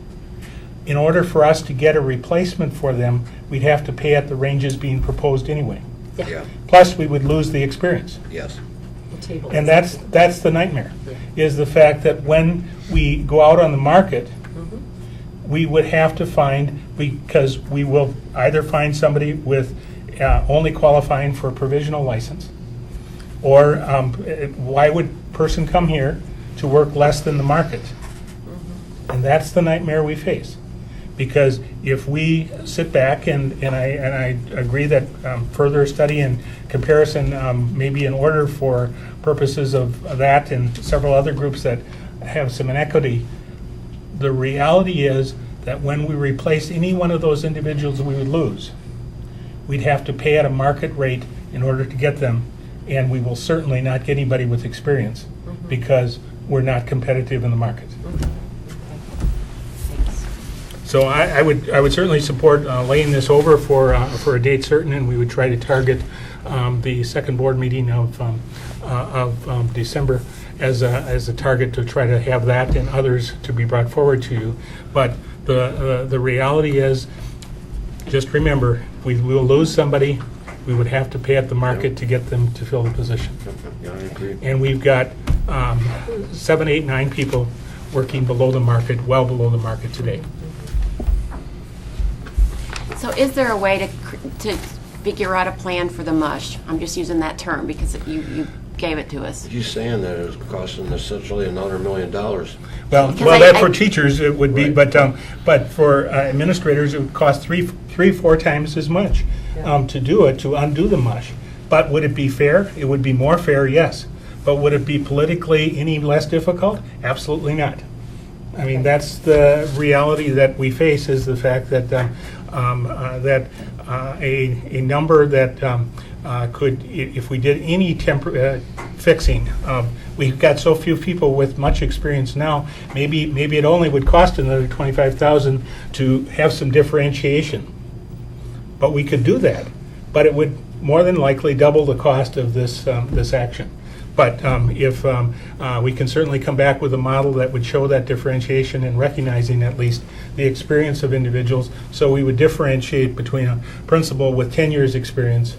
in order for us to get a replacement for them, we'd have to pay at the ranges being proposed anyway. Yeah, Plus, we would lose the experience. yes. The table And is- that's the nightmare, Yeah. is the fact that when we go out on the market, we would have to find, because we will either find somebody with only qualifying for a provisional license, or why would person come here to work less than the market? And that's the nightmare we face. Because if we sit back, and I agree that further study and comparison may be in order for purposes of that and several other groups that have some inequity, the reality is that when we replace any one of those individuals we would lose, we'd have to pay at a market rate in order to get them, and we will certainly not get anybody with experience because we're not competitive in the market. So I would certainly support laying this over for a date certain, and we would try to target the second board meeting of December as a target to try to have that and others to be brought forward to you. But the reality is, just remember, we will lose somebody. We would have to pay at the market to get them to fill the position. Yeah, I agree. And we've got 7, 8, 9 people working below the market, well below the market today. So is there a way to figure out a plan for the mush? I'm just using that term because you gave it to us. He's saying that it's costing essentially another $1 million. Well, Because that I- for teachers it would be, Right. but for administrators, it would cost 3-4 times as much to do it, to undo the mush. But would it be fair? It would be more fair, yes. But would it be politically any less difficult? Absolutely not. I mean, that's the reality that we face, is the fact that a number that could, if we did any fixing, we've got so few people with much experience now, maybe it only would cost another $25,000 to have some differentiation. But we could do that, but it would more than likely double the cost of this action. But if we can certainly come back with a model that would show that differentiation and recognizing at least the experience of individuals, so we would differentiate between a principal with 10 years experience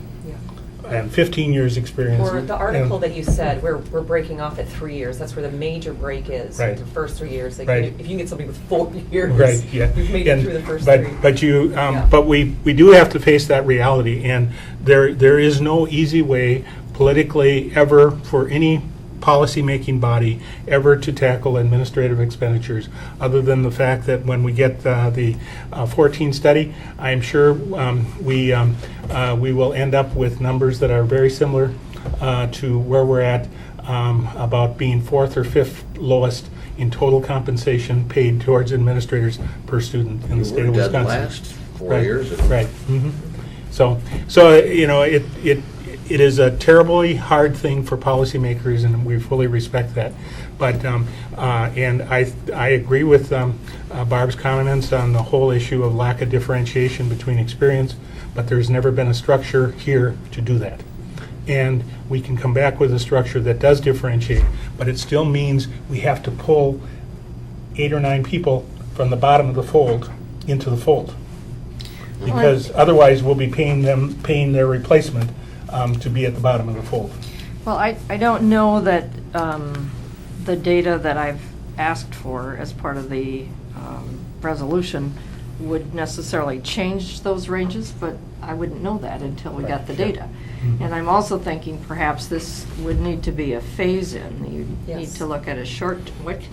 and 15 years experience. Or the article that you said, we're breaking off at 3 years. That's where the major break is. Right. The first 3 years. Like Right. If you can get somebody with 4 years, Right, yeah. we've made it through the first but, 3. But we do have to face that reality, and there is no easy way politically ever for any policy-making body ever to tackle administrative expenditures, other than the fact that when we get the 14 study, I'm sure we will end up with numbers that are very similar to where we're at, about being 4th or 5th lowest in total compensation paid towards administrators per student in the state of Dead Wisconsin. last 4 Right, years ago. Right. So you know, it is a terribly hard thing for policymakers, and we fully respect that. But and I agree with Barb's comments on the whole issue of lack of differentiation between experience. But there's never been a structure here to do that. And we can come back with a structure that does differentiate, but it still means we have to pull 8 or 9 people from the bottom of the fold into the fold. Because otherwise we'll be paying their replacement to be at the bottom of the fold. Well, I don't know that the data that I've asked for as part of the resolution would necessarily change those ranges, but I wouldn't know that until we got the data. And I'm also thinking perhaps this would need to be a phase-in. You need to look at a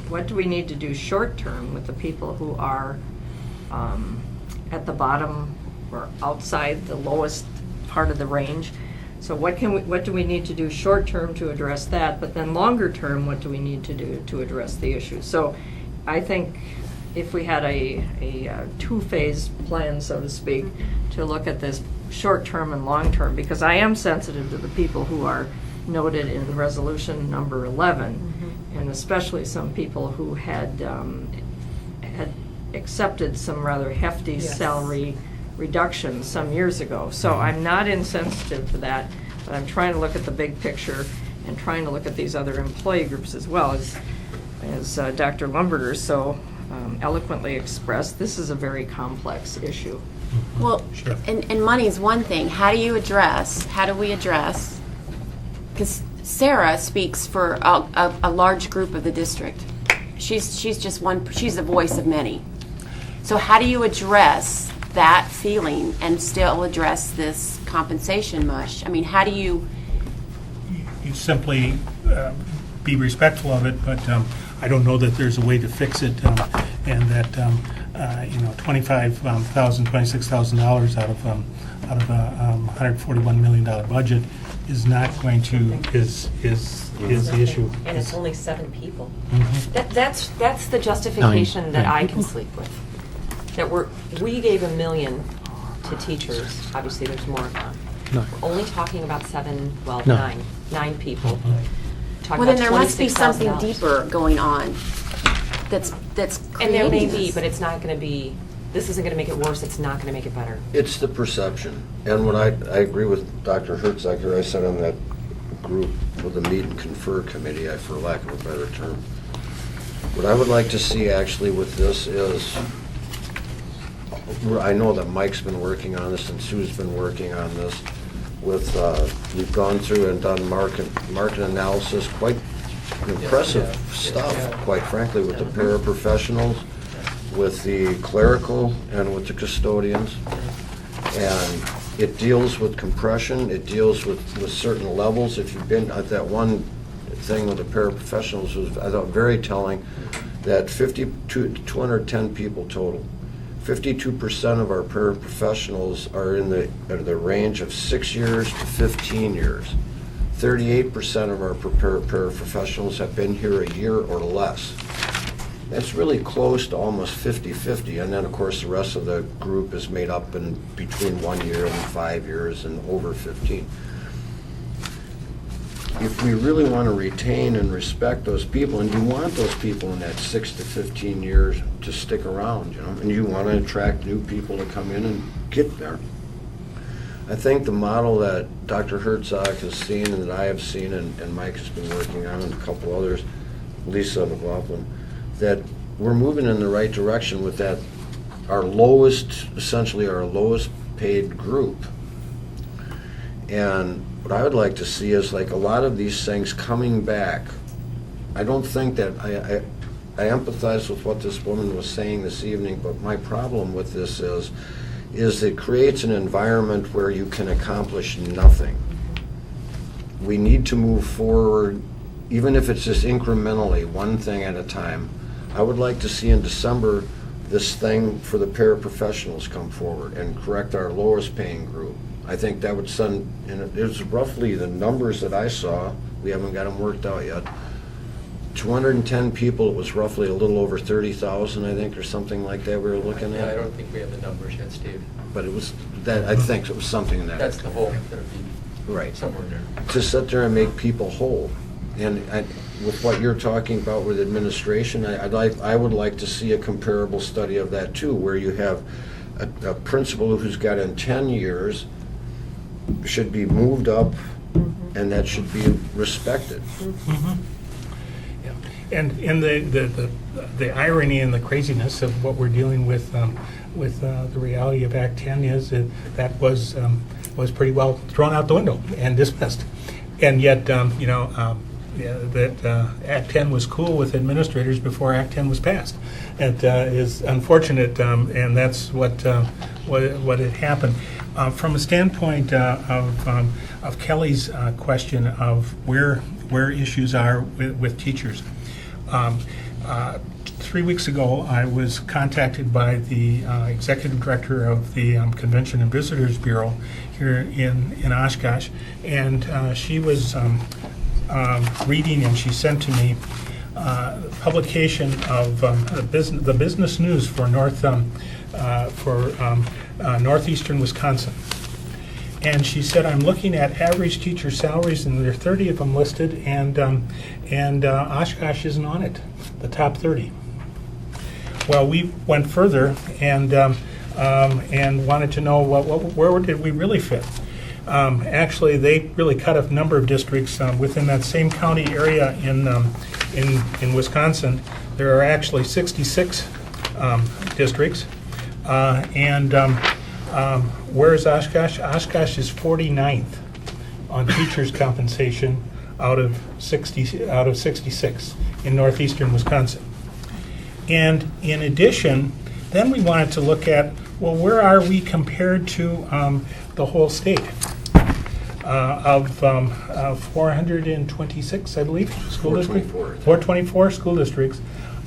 what do we need to do short-term with the people who are at the bottom or outside the lowest part of the range? So what do we need to do short-term to address that? But then longer-term, what do we need to do to address the issue? So I think if we had a two-phase plan, so to speak, to look at this short-term and long-term, because I am sensitive to the people who are noted in resolution number 11, and especially some people who had accepted some rather hefty salary reductions some years ago. So I'm not insensitive to that, but I'm trying to look at the big picture and trying to look at these other employee groups as well. As Dr. Lumberger so eloquently expressed, this is a very complex issue. Well, and money is one thing. How do we address, because Sarah speaks for a large group of the district. She's just one, she's the voice of many. So how do you address that feeling and still address this compensation mush? I mean, how do you... You simply be respectful of it, but I don't know that there's a way to fix it, and that $25,000, $26,000 out of a $141 million budget is not going to is the issue. And it's only 7 people. That's the justification that I can sleep with. That we gave $1 million to teachers. Obviously, there's more of them. No. We're only talking about 9 people. Well, then there must be something deeper going on that's And there may creating be, this. but it's not going to be, this isn't going to make it worse, it's not going to make it better. It's the perception. And when I agree with Dr. Hertzager, I said on that group with the meet and confer committee, for lack of a better term, what I would like to see actually with this is, I know that Mike's been working on this and Sue's been working on this with, we've gone through and done market analysis, quite impressive stuff, quite frankly, with the paraprofessionals, with the clerical, and with the custodians. And it deals with compression, it deals with certain levels. If you've been at that one thing with the paraprofessionals, was, I thought, very telling, that 210 people total. 52% of our paraprofessionals are in the range of 6 years to 15 years. 38% of our paraprofessionals have been here a year or less. That's really close to almost 50-50, and then of course the rest of the group is made up in between 1 year and 5 years and over 15. If we really want to retain and respect those people, and you want those people in that 6 to 15 years to stick around, and you want to attract new people to come in and get there, I think the model that Dr. Herzog has seen and that I have seen and Mike has been working on and a couple others, Lisa McLaughlin, that we're moving in the right direction with that, essentially our lowest paid group. And what I would like to see is like a lot of these things coming back. I don't think that, I empathize with what this woman was saying this evening, but my problem with this is it creates an environment where you can accomplish nothing. We need to move forward, even if it's just incrementally, one thing at a time. I would like to see in December this thing for the paraprofessionals come forward and correct our lowest paying group. I think that would send, and it's roughly the numbers that I saw, we haven't got them worked out yet. 210 people, it was roughly a little over 30,000, I think, or something like that we were looking Yeah, at. I don't think we have the numbers yet, Steve. But it was, that, I think it was something in that. That's the hope, that it'd be Right. somewhere in there. To sit there and make people whole. And with what you're talking about with administration, I would like to see a comparable study of that too, where you have a principal who's got in 10 years should be moved up, and that should be respected. Yeah. And the irony and the craziness of what we're dealing with the reality of Act 10 is that was pretty well thrown out the window and dismissed. And yet, that Act 10 was cool with administrators before Act 10 was passed. It is unfortunate, and that's what had happened. From a standpoint of Kelly's question of where issues are with teachers, 3 weeks ago I was contacted by the executive director of the Convention and Visitors Bureau here in Oshkosh, and she was reading, and she sent to me publication of the business news for northeastern Wisconsin. And she said, I'm looking at average teacher salaries, and there are 30 of them listed, and Oshkosh isn't on it, the top 30. Well, we went further and wanted to know where did we really fit. Actually, they really cut a number of districts within that same county area in Wisconsin. There are actually 66 districts, and where is Oshkosh? Oshkosh is 49th on teachers' compensation out of 66 in northeastern Wisconsin. And in addition, then we wanted to look at, well, where are we compared to the whole state? Of 426, I believe, school districts. 424 school districts.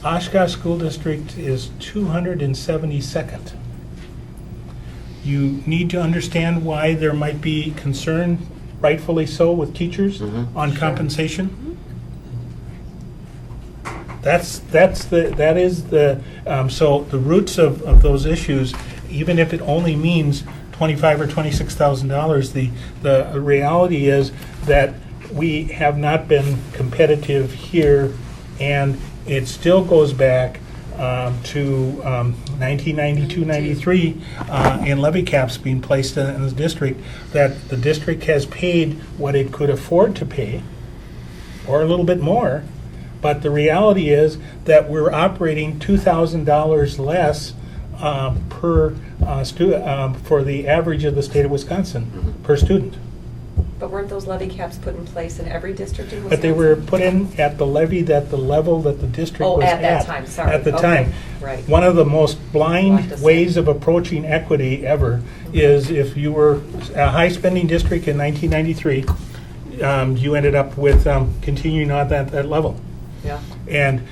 Oshkosh School District is 272nd. You need to understand why there might be concern, rightfully so, with teachers on compensation. That is the so the roots of those issues, even if it only means $25,000 or $26,000, the reality is that we have not been competitive here, and it still goes back to 1992-93 in levy caps being placed in the district, that the district has paid what it could afford to pay, or a little bit more, but the reality is that we're operating $2,000 less per student for the average of the state of Wisconsin per student. But weren't those levy caps put in place in every district in Wisconsin? But they were put in at the levy that the level that the district was at. Oh, at that time, sorry. At the Okay, time. right. One of the most blind Like ways of approaching equity ever is if you were a high spending district in 1993, you ended up with continuing on that level. Yeah. And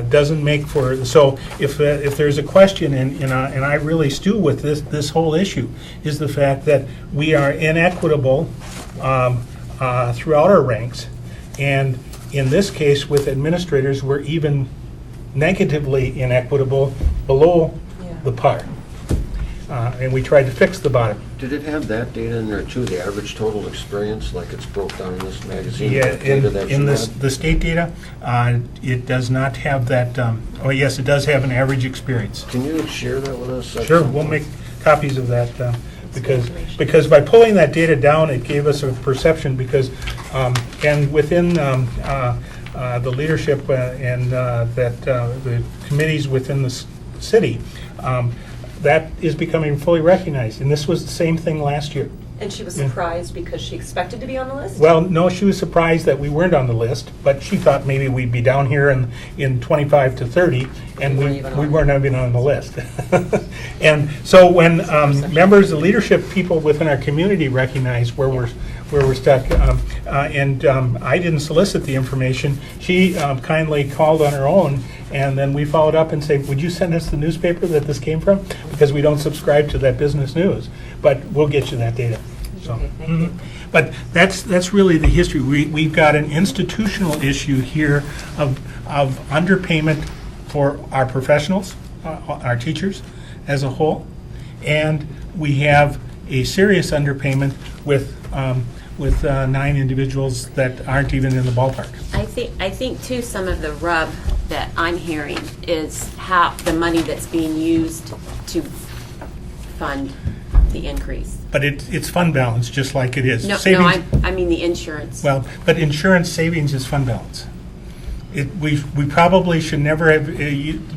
doesn't make for, so if there's a question, and I really stew with this whole issue, is the fact that we are inequitable throughout our ranks, and in this case with administrators we're even negatively inequitable below the par, and we tried to fix the bottom. Did it have that data in there too, the average total experience, like it's broke down in this magazine? Yeah, Data that in you this, had? the state data, it does not have that, oh yes, it does have an average experience. Can you share that with us? Sure, we'll make copies of that Because by pulling that data down, it gave us a perception because, and within the leadership and the committees within the city, that is becoming fully recognized. And this was the same thing last year. And she was surprised because she expected to be on the list? Well, no, she was surprised that we weren't on the list, but she thought maybe we'd be down here in 25 to 30, and we weren't even on the list. And so when members, the leadership people within our community recognize where we're stuck, and I didn't solicit the information, she kindly called on her own, and then we followed up and said, would you send us the newspaper that this came from? Because we don't subscribe to that business news, but we'll get you that data. So, Okay, thank you. But that's really the history. We've got an institutional issue here of underpayment for our professionals, our teachers as a whole, and we have a serious underpayment with 9 individuals that aren't even in the ballpark. I think too, some of the rub that I'm hearing is how the money that's being used to fund the increase. But it's fund balance, just like it is. No, Savings- I mean the insurance. Well, but insurance savings is fund balance. We probably should never have,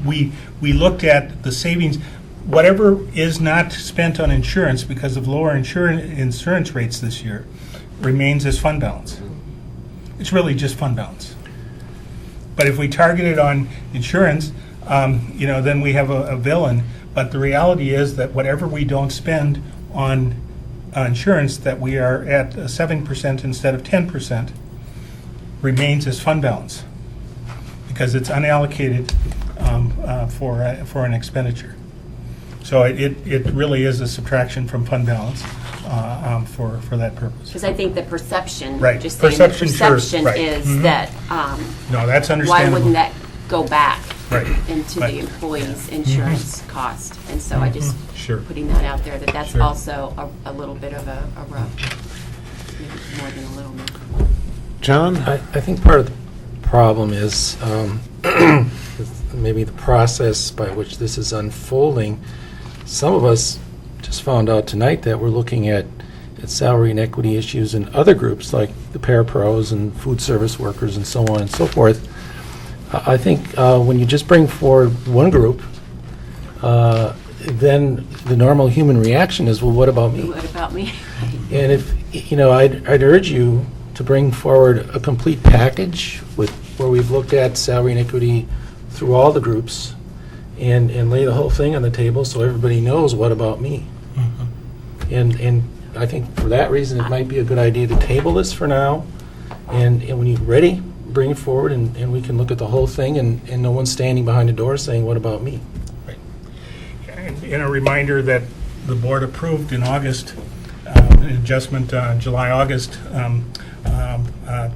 we looked at the savings, whatever is not spent on insurance because of lower insurance rates this year remains as fund balance. It's really just fund balance. But if we target it on insurance, then we have a villain. But the reality is that whatever we don't spend on insurance, that we are at 7% instead of 10%, remains as fund balance because it's unallocated for an expenditure. So it really is a subtraction from fund balance for that purpose. Because I think the perception, Right. just saying the perception right. is Mhm. that, No, that's why understandable. wouldn't that go back Right. into Right. the employee's insurance cost? And so I just, Sure. putting that out there, that's Sure. also a little bit of a rub, maybe more than a little bit. John? I think part of the problem is maybe the process by which this is unfolding. Some of us just found out tonight that we're looking at salary and equity issues in other groups like the parapros and food service workers and so on and so forth. I think when you just bring forward one group, then the normal human reaction is, well, what about me? What about me? And if, I'd urge you to bring forward a complete package where we've looked at salary and equity through all the groups and lay the whole thing on the table so everybody knows what about me. And I think for that reason, it might be a good idea to table this for now. And when you're ready, bring it forward and we can look at the whole thing and no one's standing behind a door saying, what about me? Right. And a reminder that the board approved in August, an adjustment July, August,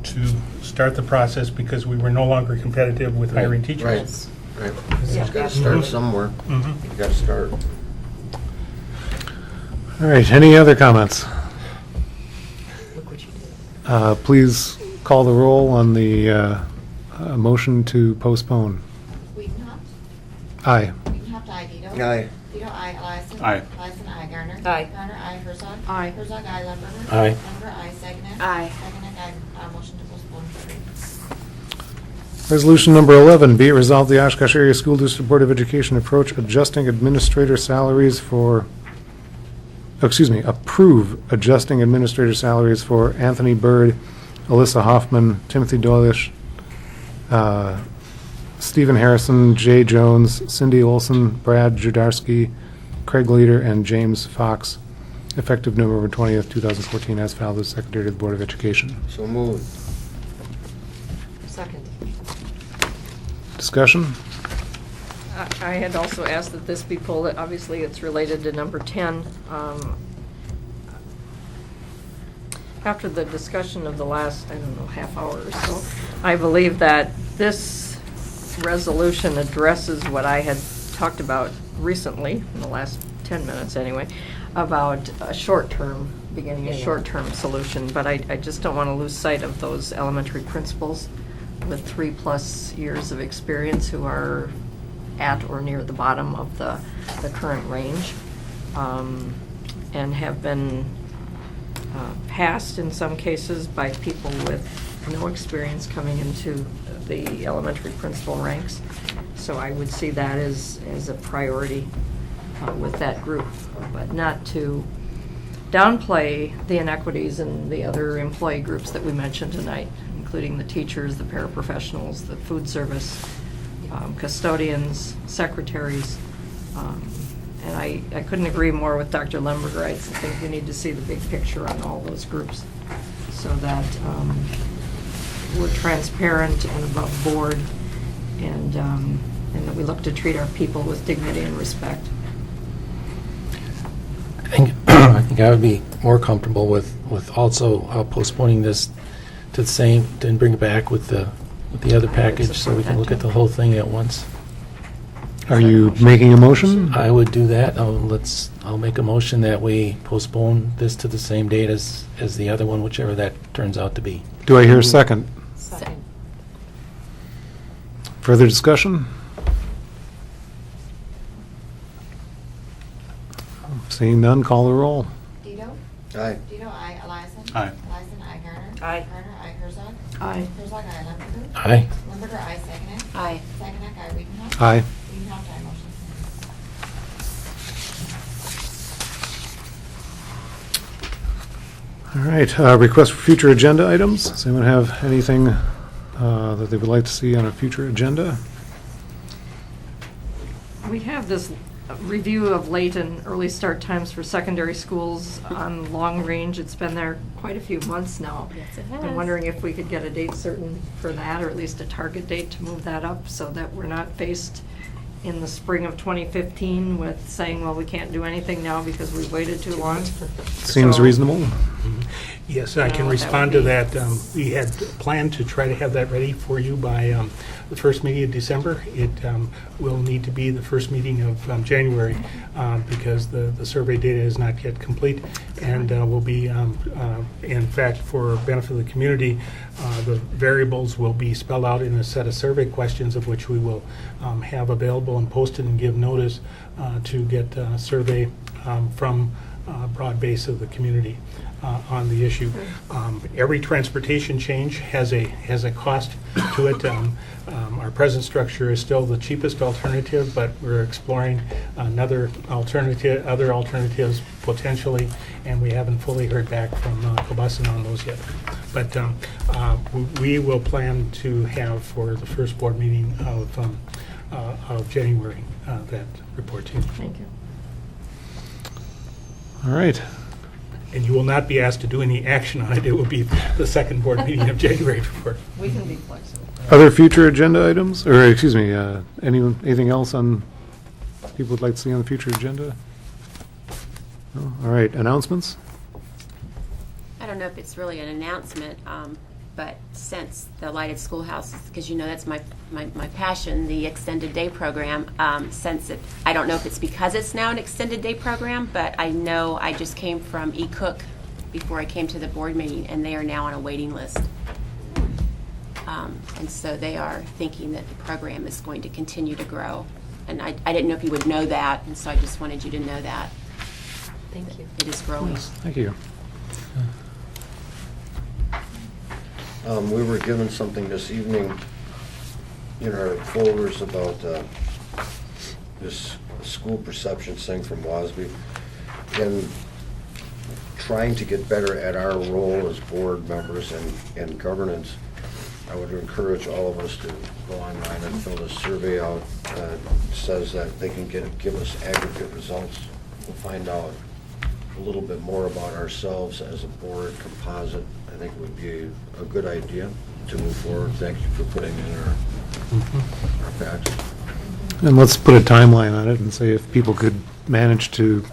to start the process because we were no longer competitive with hiring teachers. Right. You've got to start somewhere. You've got to start. All right, any other comments? Look what you did. Please call the roll on the motion to postpone. Wiedenhoff? Aye. Wiedenhoff, aye. Vito? Aye. Vito, aye. Eliason? Aye. Eliason, aye. Garner? Aye. Garner, aye. Herzog? Aye. Herzog, aye. Lemberger? Aye. Lemberger, aye. Saginaw? Aye. Saginaw, aye. Motion to postpone carried. Resolution number 11, be it resolved, the Oshkosh Area School District Board of Education approach adjusting administrator salaries for, approve adjusting administrator salaries for Anthony Bird, Alyssa Hoffman, Timothy Dolish, Stephen Harrison, Jay Jones, Cindy Olson, Brad Judarski, Craig Leader, and James Fox, effective November 20th, 2014, as filed with Secretary of the Board of Education. So moved. Second. Discussion? I had also asked that this be pulled. Obviously, it's related to number 10. After the discussion of the last, half hour or so, I believe that this resolution addresses what I had talked about recently, in the last 10 minutes anyway, about a short-term, beginning a short-term solution. But I just don't want to lose sight of those elementary principals with 3+ years of experience who are at or near the bottom of the current range. and have been passed in some cases by people with no experience coming into the elementary principal ranks. So I would see that as a priority with that group, but not to downplay the inequities in the other employee groups that we mentioned tonight, including the teachers, the paraprofessionals, the food service, custodians, secretaries. And I couldn't agree more with Dr. Lemberger. I think we need to see the big picture on all those groups so that we're transparent and above board, and that we look to treat our people with dignity and respect. I think I would be more comfortable with also postponing this to the same, and bring it back with the other package so we can look at the whole thing at once. Are you making a motion? I would do that. I'll make a motion that we postpone this to the same date as the other one, whichever that turns out to be. Do I hear a second? Second. Further discussion? Seeing none, call the roll. Dito? Aye. Dito, aye. Eliason? Aye. Eliason, aye. Garner? Aye. Garner, aye. Herzog? Aye. Herzog, aye. Lemperger? Aye. Lemperger, aye. Saginaw? Aye. Saginaw, aye. Wiedenhoff? Aye. Wiedenhoff, aye. Motion carries. All right, request for future agenda items. Does anyone have anything that they would like to see on a future agenda? We have this review of late and early start times for secondary schools on Long Range. It's been there quite a few months now. Yes, it I'm has. wondering if we could get a date certain for that, or at least a target date to move that up, so that we're not faced in the spring of 2015 with saying, well, we can't do anything now because we waited too long. Seems So- reasonable. Yes, I can That respond would to be- that. We had planned to try to have that ready for you by the first meeting of December. It will need to be the first meeting of January because the survey data is not yet complete, and will be, in fact, for benefit of the community, the variables will be spelled out in a set of survey questions of which we will have available and posted and give notice to get a survey from a broad base of the community on the issue. Every transportation change has a cost to it. Our present structure is still the cheapest alternative, but we're exploring other alternatives potentially, and we haven't fully heard back from Cobuson on those yet. But we will plan to have for the first board meeting of January that report to you. Thank you. All right. And you will not be asked to do any action on it. It will be the second board meeting of January before. We can be flexible. Other future agenda items, or excuse me, anything else on people would like to see on the future agenda? No? All right, announcements? I don't know if it's really an announcement, but since the Lighted Schoolhouse, because you know that's my passion, the extended day program, I don't know if it's because it's now an extended day program, but I know I just came from eCook before I came to the board meeting, and they are now on a waiting list. And so they are thinking that the program is going to continue to grow. And I didn't know if you would know that, and so I just wanted you to know that. Thank you. It is growing. Thank you. We were given something this evening in our folders about this school perceptions thing from WASB, and trying to get better at our role as board members and governance. I would encourage all of us to go online and fill this survey out. It says that they can give us aggregate results. We'll find out a little bit more about ourselves as a board composite. I think it would be a good idea to move forward. Thank you for putting in our facts. And let's put a timeline on it and say if people could manage to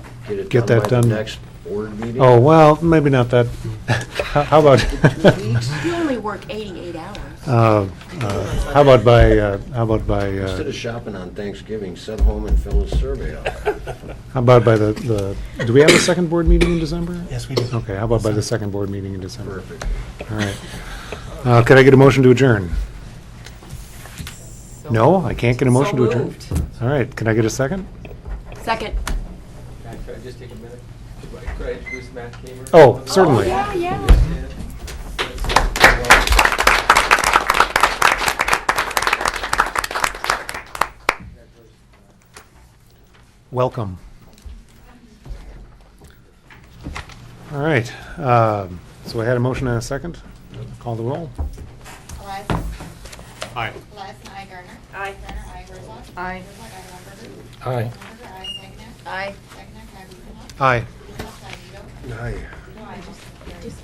get that by done. the next board meeting. Oh, well, maybe not that. How about? 2 weeks? You only work 88 hours. How about by? Instead of shopping on Thanksgiving, sit home and fill a survey out. How about by the? Do we have a second board meeting in December? Yes, we do. Okay. How about by the second board meeting in December? Perfect. All right. Could I get a motion to adjourn? No, I can't get a motion to adjourn. moved. All right. Can I get a second? Second. Could I just take a minute? Could I introduce Matt Kamer? Oh, certainly. Welcome. All right. So I had a motion and a second. Call the roll. Elias? Aye. Elias, aye. Gardner? Aye. Gardner, aye. Herzog? Aye. Herzog, aye. Weinberger? Aye. Weinberger, aye. Saginaw? Aye. Saginaw, aye. Rubenhoff? Aye. Rubenhoff, aye. Vito? Aye. Vito, aye. Motion carries.